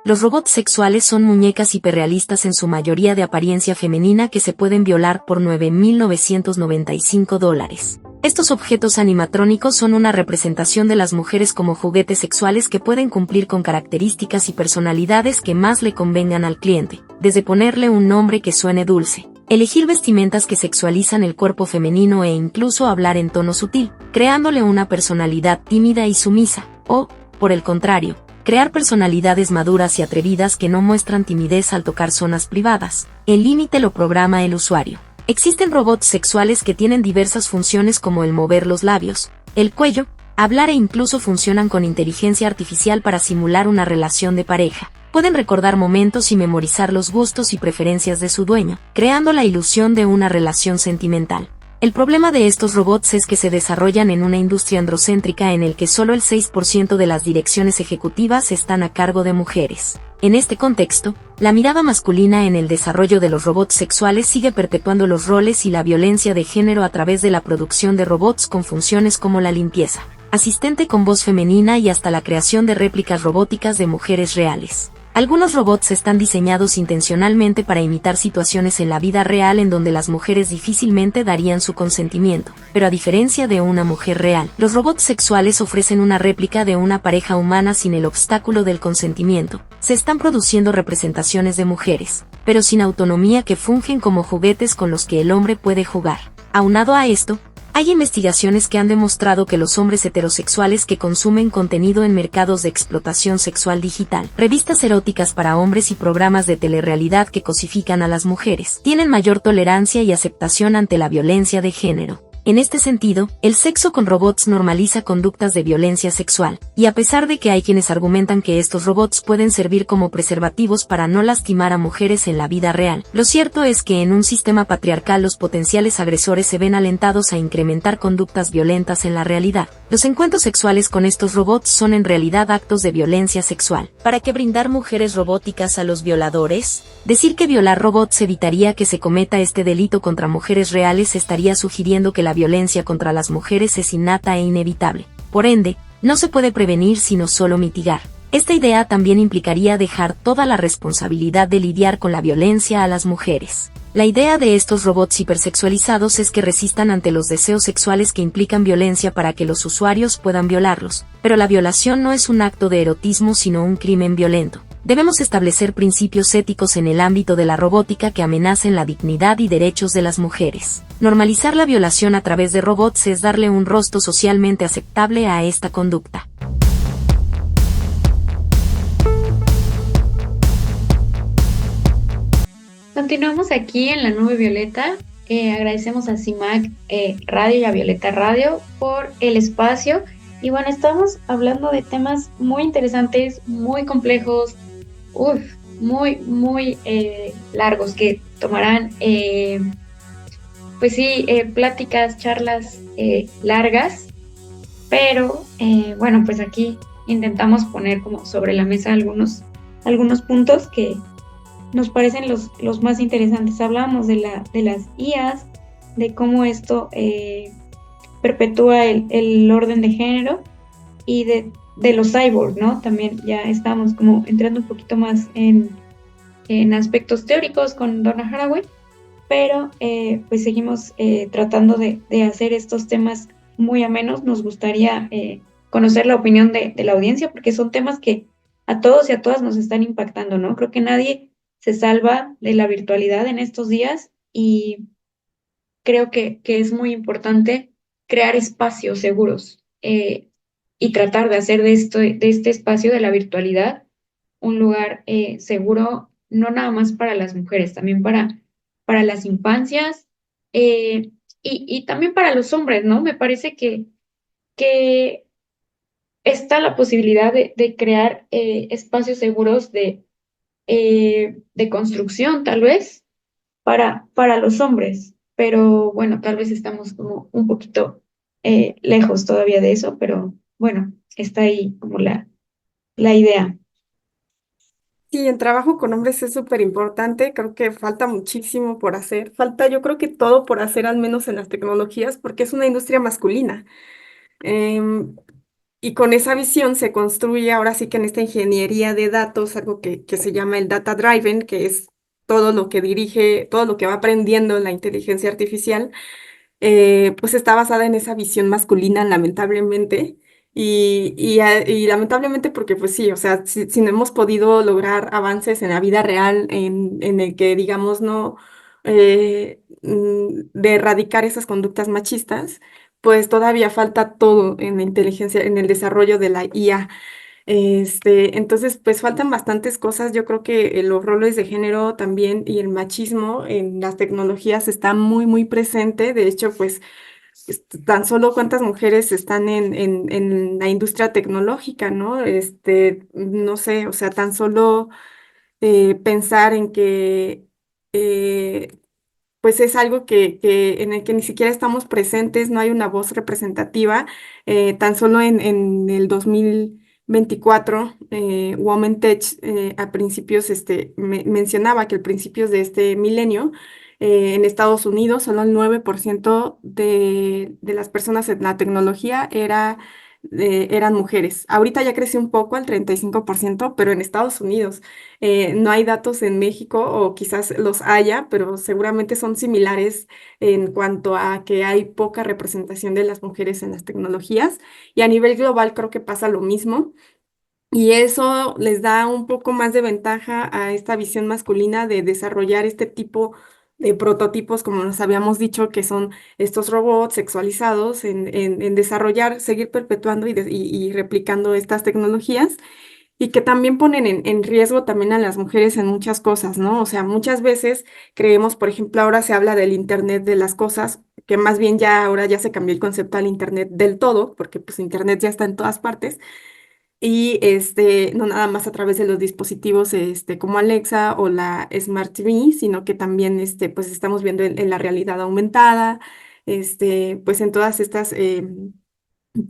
Los robots sexuales son muñecas hiperrealistas en su mayoría de apariencia femenina que se pueden violar por $9,995. Estos objetos animatrónicos son una representación de las mujeres como juguetes sexuales que pueden cumplir con características y personalidades que más le convengan al cliente, desde ponerle un nombre que suene dulce, elegir vestimentas que sexualizan el cuerpo femenino e incluso hablar en tono sutil, creándole una personalidad tímida y sumisa, o, por el contrario, crear personalidades maduras y atrevidas que no muestran timidez al tocar zonas privadas. El límite lo programa el usuario. Existen robots sexuales que tienen diversas funciones como el mover los labios, el cuello, hablar e incluso funcionan con inteligencia artificial para simular una relación de pareja. Pueden recordar momentos y memorizar los gustos y preferencias de su dueño, creando la ilusión de una relación sentimental. El problema de estos robots es que se desarrollan en una industria androcéntrica en el que solo el 6% de las direcciones ejecutivas están a cargo de mujeres. En este contexto, la mirada masculina en el desarrollo de los robots sexuales sigue perpetuando los roles y la violencia de género a través de la producción de robots con funciones como la limpieza, asistente con voz femenina y hasta la creación de réplicas robóticas de mujeres reales. Algunos robots están diseñados intencionalmente para imitar situaciones en la vida real en donde las mujeres difícilmente darían su consentimiento, pero a diferencia de una mujer real, los robots sexuales ofrecen una réplica de una pareja humana sin el obstáculo del consentimiento. Se están produciendo representaciones de mujeres, pero sin autonomía que fungen como juguetes con los que el hombre puede jugar. Aunado a esto, hay investigaciones que han demostrado que los hombres heterosexuales que consumen contenido en mercados de explotación sexual digital, revistas eróticas para hombres y programas de telerrealidad que cosifican a las mujeres, tienen mayor tolerancia y aceptación ante la violencia de género. En este sentido, el sexo con robots normaliza conductas de violencia sexual, y a pesar de que hay quienes argumentan que estos robots pueden servir como preservativos para no lastimar a mujeres en la vida real, lo cierto es que en un sistema patriarcal los potenciales agresores se ven alentados a incrementar conductas violentas en la realidad. Los encuentros sexuales con estos robots son en realidad actos de violencia sexual. ¿Para qué brindar mujeres robóticas a los violadores? Decir que violar robots evitaría que se cometa este delito contra mujeres reales estaría sugiriendo que la violencia contra las mujeres es innata e inevitable. Por ende, no se puede prevenir sino solo mitigar. Esta idea también implicaría dejar toda la responsabilidad de lidiar con la violencia a las mujeres. La idea de estos robots hipersexualizados es que resistan ante los deseos sexuales que implican violencia para que los usuarios puedan violarlos, pero la violación no es un acto de erotismo sino un crimen violento. Debemos establecer principios éticos en el ámbito de la robótica que amenacen la dignidad y derechos de las mujeres. Normalizar la violación a través de robots es darle un rostro socialmente aceptable a esta conducta. Continuamos aquí en la Nube Violeta. Agradecemos a CIMAC Radio y a Violeta Radio por el espacio. Y bueno, estamos hablando de temas muy interesantes, muy complejos, muy largos que tomarán, pláticas, charlas largas. Pero bueno, pues aquí intentamos poner como sobre la mesa algunos puntos que nos parecen los más interesantes. Hablamos de las IAs, de cómo esto perpetúa el orden de género y de los cyborgs, ¿no? También ya estamos como entrando un poquito más en aspectos teóricos con Donna Haraway, pero pues seguimos tratando de hacer estos temas muy amenos. Nos gustaría conocer la opinión de la audiencia porque son temas que a todos y a todas nos están impactando, ¿no? Creo que nadie se salva de la virtualidad en estos días y creo que es muy importante crear espacios seguros y tratar de hacer de este espacio de la virtualidad un lugar seguro, no nada más para las mujeres, también para las infancias y también para los hombres, ¿no? Me parece que está la posibilidad de crear espacios seguros de construcción, tal vez, para los hombres, pero bueno, tal vez estamos como un poquito lejos todavía de eso, pero bueno, está ahí como la idea. Sí, el trabajo con hombres es súper importante. Creo que falta muchísimo por hacer. Falta, yo creo que todo por hacer, al menos en las tecnologías, porque es una industria masculina. Em, y con esa visión se construye ahora sí que en esta ingeniería de datos, algo que se llama el data driven, que es todo lo que dirige, todo lo que va aprendiendo la inteligencia artificial, pues está basada en esa visión masculina, lamentablemente. Y lamentablemente porque pues sí, o sea, si no hemos podido lograr avances en la vida real en el que, digamos, no, de erradicar esas conductas machistas, pues todavía falta todo en la inteligencia, en el desarrollo de la IA. Entonces, pues faltan bastantes cosas. Yo creo que los roles de género también y el machismo en las tecnologías está muy presente. De hecho, pues tan solo cuántas mujeres están en la industria tecnológica, ¿no? No sé, o sea, tan solo pensar en que eh, pues es algo en el que ni siquiera estamos presentes, no hay una voz representativa. Tan solo en el 2024, Women Tech a principios mencionaba que a principios de este milenio, en Estados Unidos, solo el 9% de las personas en la tecnología eran mujeres. Ahorita ya creció un poco al 35%, pero en Estados Unidos. No hay datos en México, o quizás los haya, pero seguramente son similares en cuanto a que hay poca representación de las mujeres en las tecnologías. Y a nivel global creo que pasa lo mismo. Y eso les da un poco más de ventaja a esta visión masculina de desarrollar este tipo de prototipos, como nos habíamos dicho, que son estos robots sexualizados, en desarrollar, seguir perpetuando y replicando estas tecnologías, y que también ponen en riesgo también a las mujeres en muchas cosas, ¿no? O sea, muchas veces creemos, por ejemplo, ahora se habla del Internet de las cosas, que más bien ya ahora ya se cambió el concepto al Internet del todo, porque pues Internet ya está en todas partes. Y no nada más a través de los dispositivos como Alexa o la Smart TV, sino que también pues estamos viendo en la realidad aumentada, pues en todas estas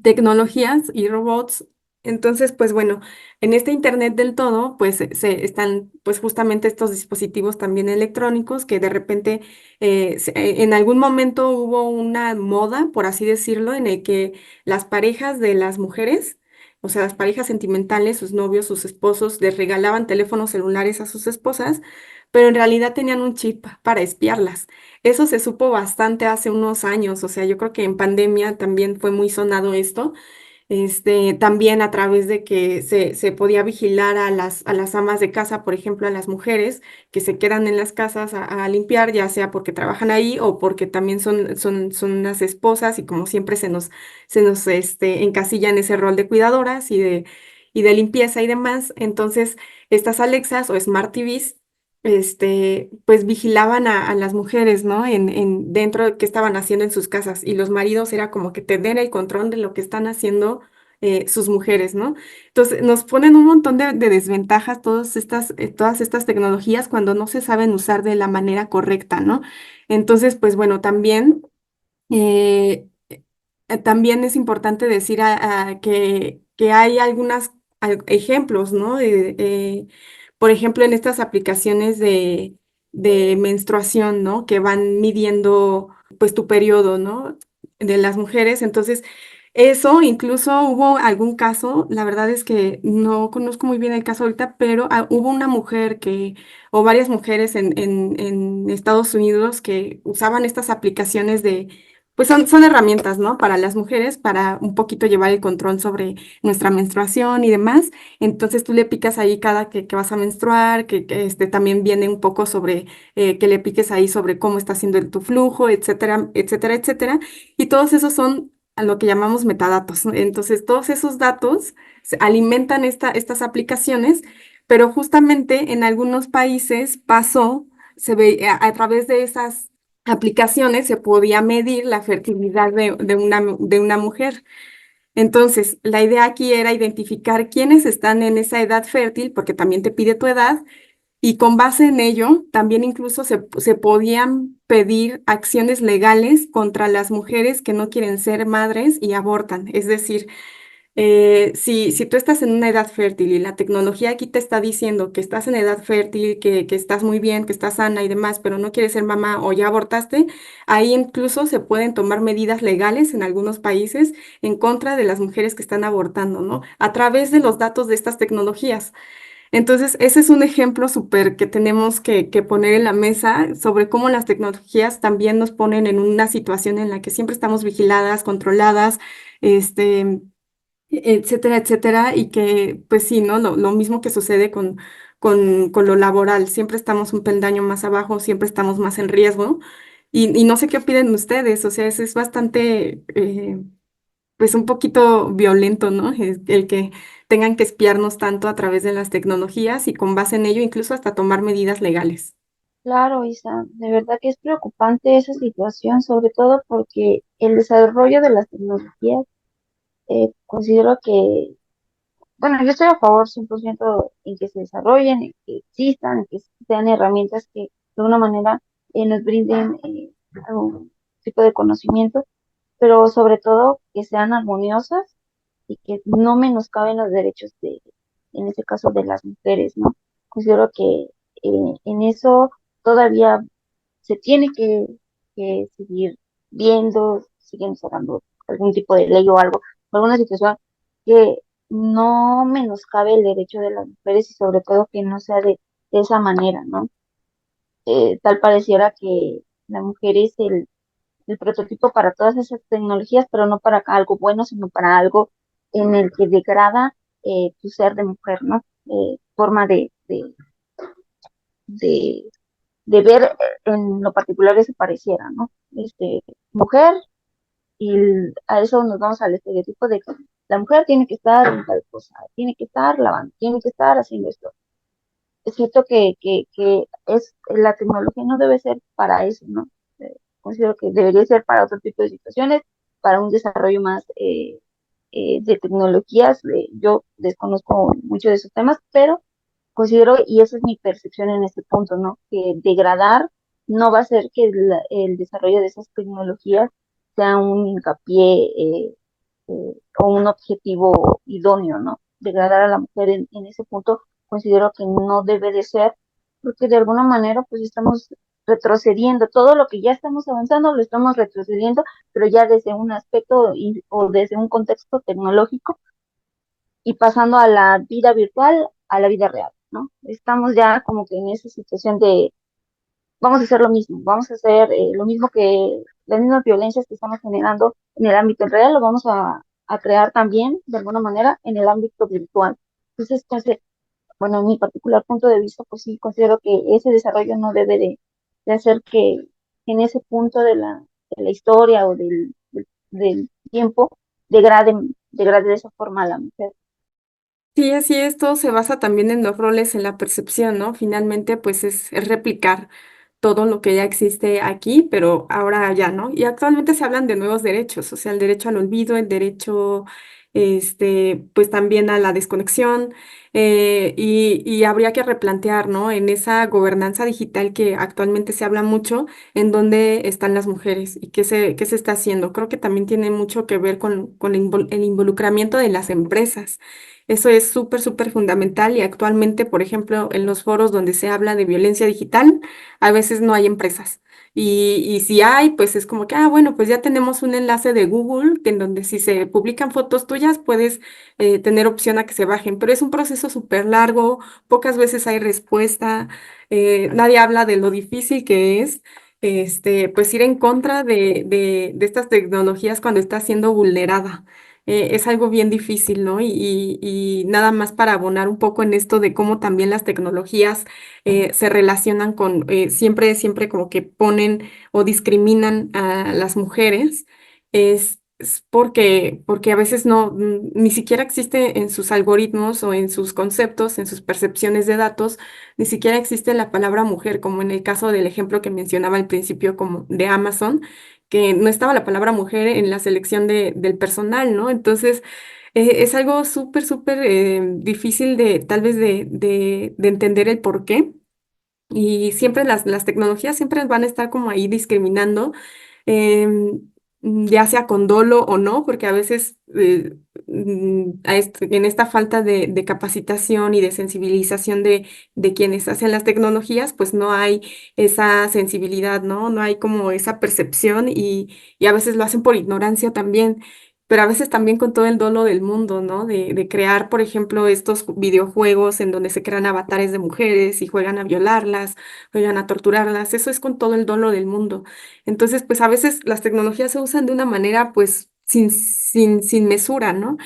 tecnologías y robots. Entonces, pues bueno, en este Internet del todo, pues están pues justamente estos dispositivos también electrónicos que de repente en algún momento hubo una moda, por así decirlo, en el que las parejas de las mujeres, o sea, las parejas sentimentales, sus novios, sus esposos, les regalaban teléfonos celulares a sus esposas, pero en realidad tenían un chip para espiarlas. Eso se supo bastante hace unos años, o sea, yo creo que en pandemia también fue muy sonado esto, también a través de que se podía vigilar a las amas de casa, por ejemplo, a las mujeres que se quedan en las casas a limpiar, ya sea porque trabajan ahí o porque también son unas esposas, y como siempre se nos encasilla en ese rol de cuidadoras y de limpieza y demás. Entonces, estas Alexas o Smart TVs pues vigilaban a las mujeres, ¿no? Dentro de qué estaban haciendo en sus casas, y los maridos era como que tener el control de lo que están haciendo sus mujeres, ¿no? Entonces nos ponen un montón de desventajas todas estas tecnologías cuando no se saben usar de la manera correcta, ¿no? Entonces, pues bueno, también es importante decir que hay algunos ejemplos, ¿no? Por ejemplo, en estas aplicaciones de menstruación, ¿no? Que van midiendo, pues, tu periodo, ¿no? De las mujeres. Entonces, eso incluso hubo algún caso, la verdad es que no conozco muy bien el caso ahorita, pero hubo una mujer o varias mujeres en Estados Unidos que usaban estas aplicaciones pues son herramientas, ¿no? Para las mujeres, para un poquito llevar el control sobre nuestra menstruación y demás. Entonces tú le picas ahí cada que vas a menstruar, que también viene un poco sobre que le piques ahí sobre cómo está haciendo tu flujo, etcétera, etcétera, etcétera. Y todos esos son a lo que llamamos metadatos, ¿no? Entonces todos esos datos alimentan estas aplicaciones, pero justamente en algunos países pasó, se ve a través de esas aplicaciones se podía medir la fertilidad de una mujer. Entonces, la idea aquí era identificar quiénes están en esa edad fértil, porque también te pide tu edad, y con base en ello, también incluso se podían pedir acciones legales contra las mujeres que no quieren ser madres y abortan. Es decir, si tú estás en una edad fértil y la tecnología aquí te está diciendo que estás en edad fértil, que estás muy bien, que estás sana y demás, pero no quieres ser mamá o ya abortaste, ahí incluso se pueden tomar medidas legales en algunos países en contra de las mujeres que están abortando, ¿no? A través de los datos de estas tecnologías. Entonces, ese es un ejemplo súper que tenemos que poner en la mesa sobre cómo las tecnologías también nos ponen en una situación en la que siempre estamos vigiladas, controladas, este etcétera, etcétera, y que, pues sí, ¿no? Lo mismo que sucede con lo laboral, siempre estamos un peldaño más abajo, siempre estamos más en riesgo, y no sé qué opinen ustedes, o sea, es bastante, pues un poquito violento, ¿no? El que tengan que espiarnos tanto a través de las tecnologías y con base en ello incluso hasta tomar medidas legales. Claro, Isa, de verdad que es preocupante esa situación, sobre todo porque el desarrollo de las tecnologías, considero que, bueno, yo estoy a favor 100% en que se desarrollen, en que existan, en que sean herramientas que de una manera nos brinden algún tipo de conocimiento, pero sobre todo que sean armoniosas y que no menoscaben los derechos en este caso, de las mujeres, ¿no? Considero que en eso todavía se tiene que seguir viendo, siguen sacando algún tipo de ley o algo, alguna situación que no menoscabe el derecho de las mujeres y sobre todo que no sea de esa manera, ¿no? Tal pareciera que la mujer es el prototipo para todas esas tecnologías, pero no para algo bueno, sino para algo en el que degrada tu ser de mujer, ¿no? Forma de, de ver en lo particular eso pareciera, ¿no? Mujer, y a eso nos vamos al estereotipo de que la mujer tiene que estar en tal cosa, tiene que estar lavando, tiene que estar haciendo esto. Es cierto que la tecnología no debe ser para eso, ¿no? Considero que debería ser para otro tipo de situaciones, para un desarrollo más de tecnologías. Yo desconozco mucho de esos temas, pero considero, y esa es mi percepción en este punto, ¿no? Que degradar no va a ser que el desarrollo de esas tecnologías sea un hincapié o un objetivo idóneo, ¿no? Degradar a la mujer en ese punto considero que no debe de ser, porque de alguna manera pues estamos retrocediendo, todo lo que ya estamos avanzando lo estamos retrocediendo, pero ya desde un aspecto o desde un contexto tecnológico y pasando a la vida virtual, a la vida real, ¿no? Estamos ya como que en esa situación de vamos a hacer lo mismo, vamos a hacer lo mismo que las mismas violencias que estamos generando en el ámbito real, lo vamos a crear también de alguna manera en el ámbito virtual. Entonces, bueno, en mi particular punto de vista, pues sí, considero que ese desarrollo no debe de hacer que en ese punto de la historia o del tiempo degrade de esa forma a la mujer. Sí, así es, todo se basa también en los roles, en la percepción, ¿no? Finalmente, pues es replicar todo lo que ya existe aquí, pero ahora ya, ¿no? Y actualmente se hablan de nuevos derechos, o sea, el derecho al olvido, el derecho, pues también a la desconexión, y habría que replantear, ¿no? En esa gobernanza digital que actualmente se habla mucho, en dónde están las mujeres y qué se está haciendo. Creo que también tiene mucho que ver con el involucramiento de las empresas. Eso es súper, súper fundamental y actualmente, por ejemplo, en los foros donde se habla de violencia digital, a veces no hay empresas. Y si hay, pues es como que, bueno, pues ya tenemos un enlace de Google, que en donde si se publican fotos tuyas, puedes tener opción a que se bajen, pero es un proceso súper largo, pocas veces hay respuesta, nadie habla de lo difícil que es. Pues ir en contra de estas tecnologías cuando está siendo vulnerada. Es algo bien difícil, ¿no? Y nada más para abonar un poco en esto de cómo también las tecnologías se relacionan con, siempre, siempre como que ponen o discriminan a las mujeres, es porque a veces no, ni siquiera existe en sus algoritmos o en sus conceptos, en sus percepciones de datos, ni siquiera existe la palabra mujer, como en el caso del ejemplo que mencionaba al principio como de Amazon, que no estaba la palabra mujer en la selección del personal, ¿no? Entonces, es algo súper, súper difícil de tal vez de entender el por qué. Y siempre las tecnologías siempre van a estar como ahí discriminando, ya sea con dolo o no, porque a veces en esta falta de capacitación y de sensibilización de quienes hacen las tecnologías, pues no hay esa sensibilidad, ¿no? No hay como esa percepción y a veces lo hacen por ignorancia también. Pero a veces también con todo el dolo del mundo, ¿no? De crear, por ejemplo, estos videojuegos en donde se crean avatares de mujeres y juegan a violarlas, juegan a torturarlas. Eso es con todo el dolo del mundo. Entonces, pues a veces las tecnologías se usan de una manera, pues, sin mesura, ¿no?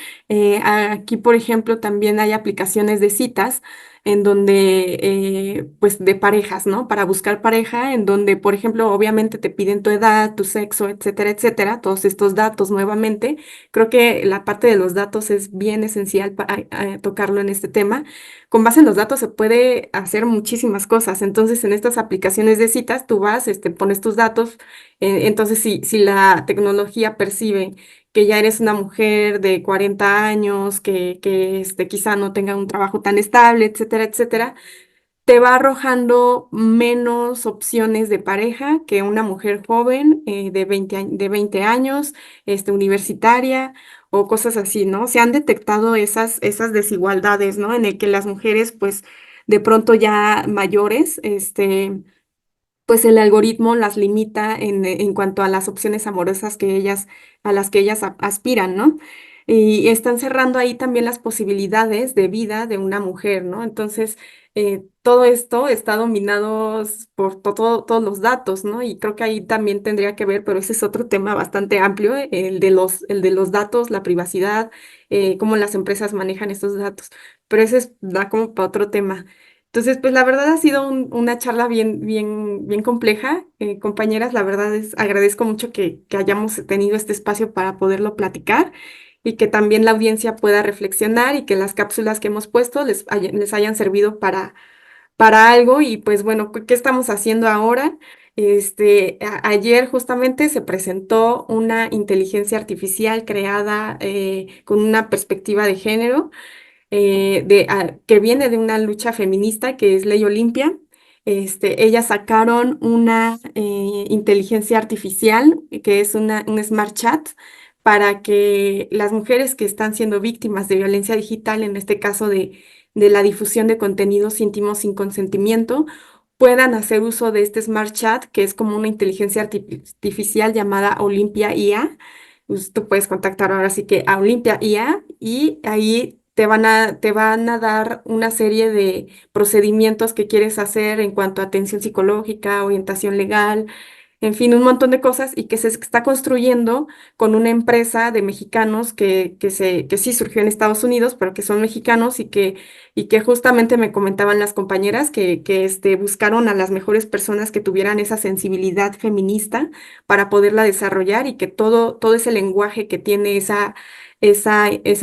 Aquí, por ejemplo, también hay aplicaciones de citas en donde, pues, de parejas, ¿no? Para buscar pareja, en donde, por ejemplo, obviamente te piden tu edad, tu sexo, etcétera, etcétera, todos estos datos nuevamente. Creo que la parte de los datos es bien esencial para tocarlo en este tema. Con base en los datos se puede hacer muchísimas cosas. Entonces, en estas aplicaciones de citas, tú vas, pones tus datos. Entonces, si la tecnología percibe que ya eres una mujer de 40 años, que quizá no tenga un trabajo tan estable, etcétera, etcétera, te va arrojando menos opciones de pareja que una mujer joven de 20 años, universitaria o cosas así, ¿no? Se han detectado esas desigualdades, ¿no? En el que las mujeres, pues, de pronto ya mayores, pues el algoritmo las limita en cuanto a las opciones amorosas a las que ellas aspiran, ¿no? Y están cerrando ahí también las posibilidades de vida de una mujer, ¿no? Entonces, todo esto está dominado por todos los datos, ¿no? Y creo que ahí también tendría que ver, pero ese es otro tema bastante amplio, el de los datos, la privacidad, cómo las empresas manejan estos datos. Pero da como para otro tema. Entonces, pues la verdad ha sido una charla bien compleja. Compañeras, la verdad agradezco mucho que hayamos tenido este espacio para poderlo platicar y que también la audiencia pueda reflexionar y que las cápsulas que hemos puesto les hayan servido para algo. Y pues bueno, ¿qué estamos haciendo ahora? Ayer justamente se presentó una inteligencia artificial creada con una perspectiva de género que viene de una lucha feminista que es Ley Olimpia. Ellas sacaron una inteligencia artificial que es un smart chat para que las mujeres que están siendo víctimas de violencia digital, en este caso de la difusión de contenidos íntimos sin consentimiento, puedan hacer uso de este smart chat, que es como una inteligencia artificial llamada Olimpia IA. Pues, tú puedes contactar ahora sí que a Olimpia IA y ahí te van a dar una serie de procedimientos que quieres hacer en cuanto a atención psicológica, orientación legal, en fin, un montón de cosas y que se está construyendo con una empresa de mexicanos que sí surgió en Estados Unidos, pero que son mexicanos y que justamente me comentaban las compañeras que buscaron a las mejores personas que tuvieran esa sensibilidad feminista para poderla desarrollar y que todo ese lenguaje que tiene esa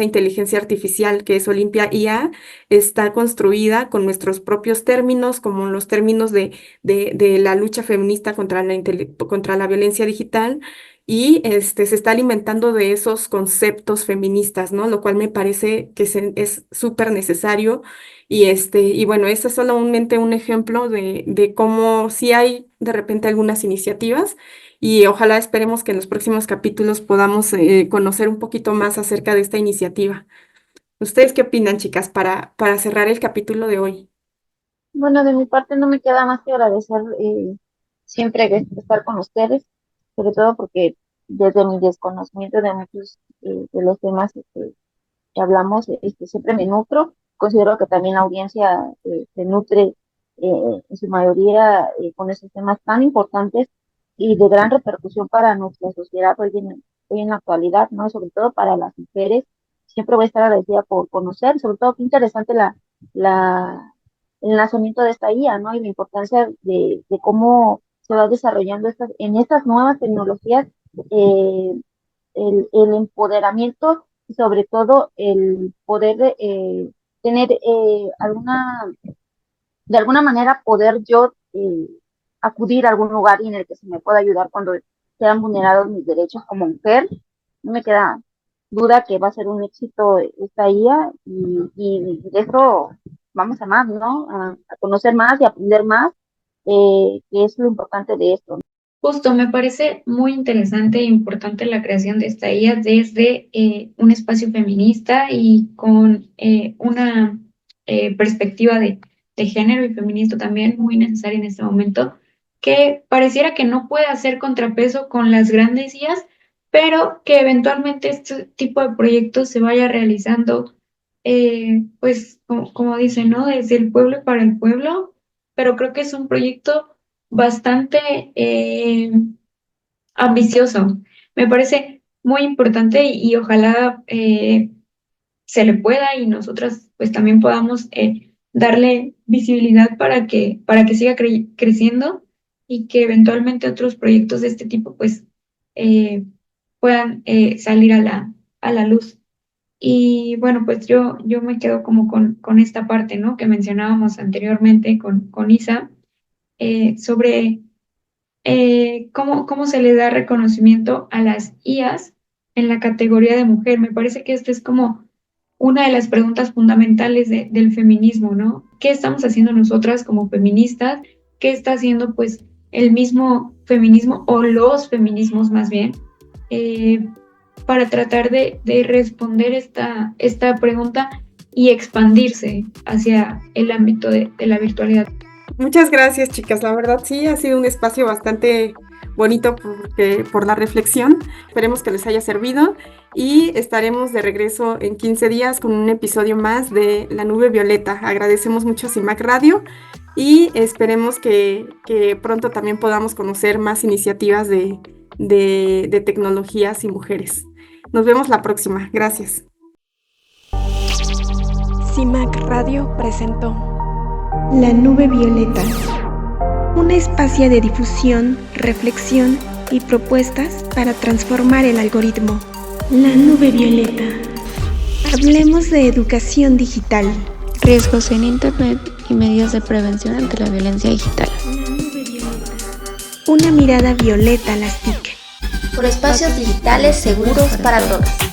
inteligencia artificial que es Olimpia IA está construida con nuestros propios términos, como los términos de la lucha feminista contra la violencia digital y se está alimentando de esos conceptos feministas, ¿no? Lo cual me parece que es súper necesario y bueno, este es solamente un ejemplo de cómo sí hay de repente algunas iniciativas y ojalá esperemos que en los próximos capítulos podamos conocer un poquito más acerca de esta iniciativa. ¿Ustedes qué opinan, chicas, para cerrar el capítulo de hoy? Bueno, de mi parte no me queda más que agradecer siempre estar con ustedes, sobre todo porque desde mi desconocimiento de muchos de los temas que hablamos, siempre me nutro. Considero que también la audiencia se nutre en su mayoría con esos temas tan importantes y de gran repercusión para nuestra sociedad hoy en la actualidad, ¿no? Sobre todo para las mujeres. Siempre voy a estar agradecida por conocer, sobre todo qué interesante la, el lanzamiento de esta IA, ¿no? Y la importancia de cómo se va desarrollando en estas nuevas tecnologías, eh, el empoderamiento y sobre todo el poder tener de alguna manera poder yo acudir a algún lugar y en el que se me pueda ayudar cuando sean vulnerados mis derechos como mujer. No me queda duda que va a ser un éxito esta IA y de eso vamos a más, ¿no? A conocer más y aprender más, que es lo importante de esto. Justo, me parece muy interesante e importante la creación de esta IA desde un espacio feminista y con una perspectiva de género y feminista también muy necesaria en este momento, que pareciera que no puede hacer contrapeso con las grandes IAs, pero que eventualmente este tipo de proyectos se vaya realizando, pues como dicen, ¿no? Desde el pueblo y para el pueblo, pero creo que es un proyecto bastante ambicioso. Me parece muy importante y ojalá se le pueda y nosotras pues también podamos darle visibilidad para que siga creciendo y que eventualmente otros proyectos de este tipo pues eh, puedan salir a la luz. Y bueno, pues yo me quedo como con esta parte, ¿no? Que mencionábamos anteriormente con Isa, sobre cómo se le da reconocimiento a las IAs en la categoría de mujer. Me parece que este es como una de las preguntas fundamentales del feminismo, ¿no? ¿Qué estamos haciendo nosotras como feministas? ¿Qué está haciendo pues el mismo feminismo o los feminismos más bien para tratar de responder esta pregunta y expandirse hacia el ámbito de la virtualidad? Muchas gracias, chicas. La verdad sí ha sido un espacio bastante bonito por la reflexión. Esperemos que les haya servido y estaremos de regreso en 15 días con un episodio más de La Nube Violeta. Agradecemos mucho a CIMAC Radio y esperemos que pronto también podamos conocer más iniciativas de tecnologías y mujeres. Nos vemos la próxima. Gracias. CIMAC Radio presentó La Nube Violeta, un espacio de difusión, reflexión y propuestas para transformar el algoritmo. La Nube Violeta. Hablemos de educación digital. Riesgos en Internet y medidas de prevención ante la violencia digital. La Nube Violeta. Una mirada violeta a las TIC. Por espacios digitales seguros para todas.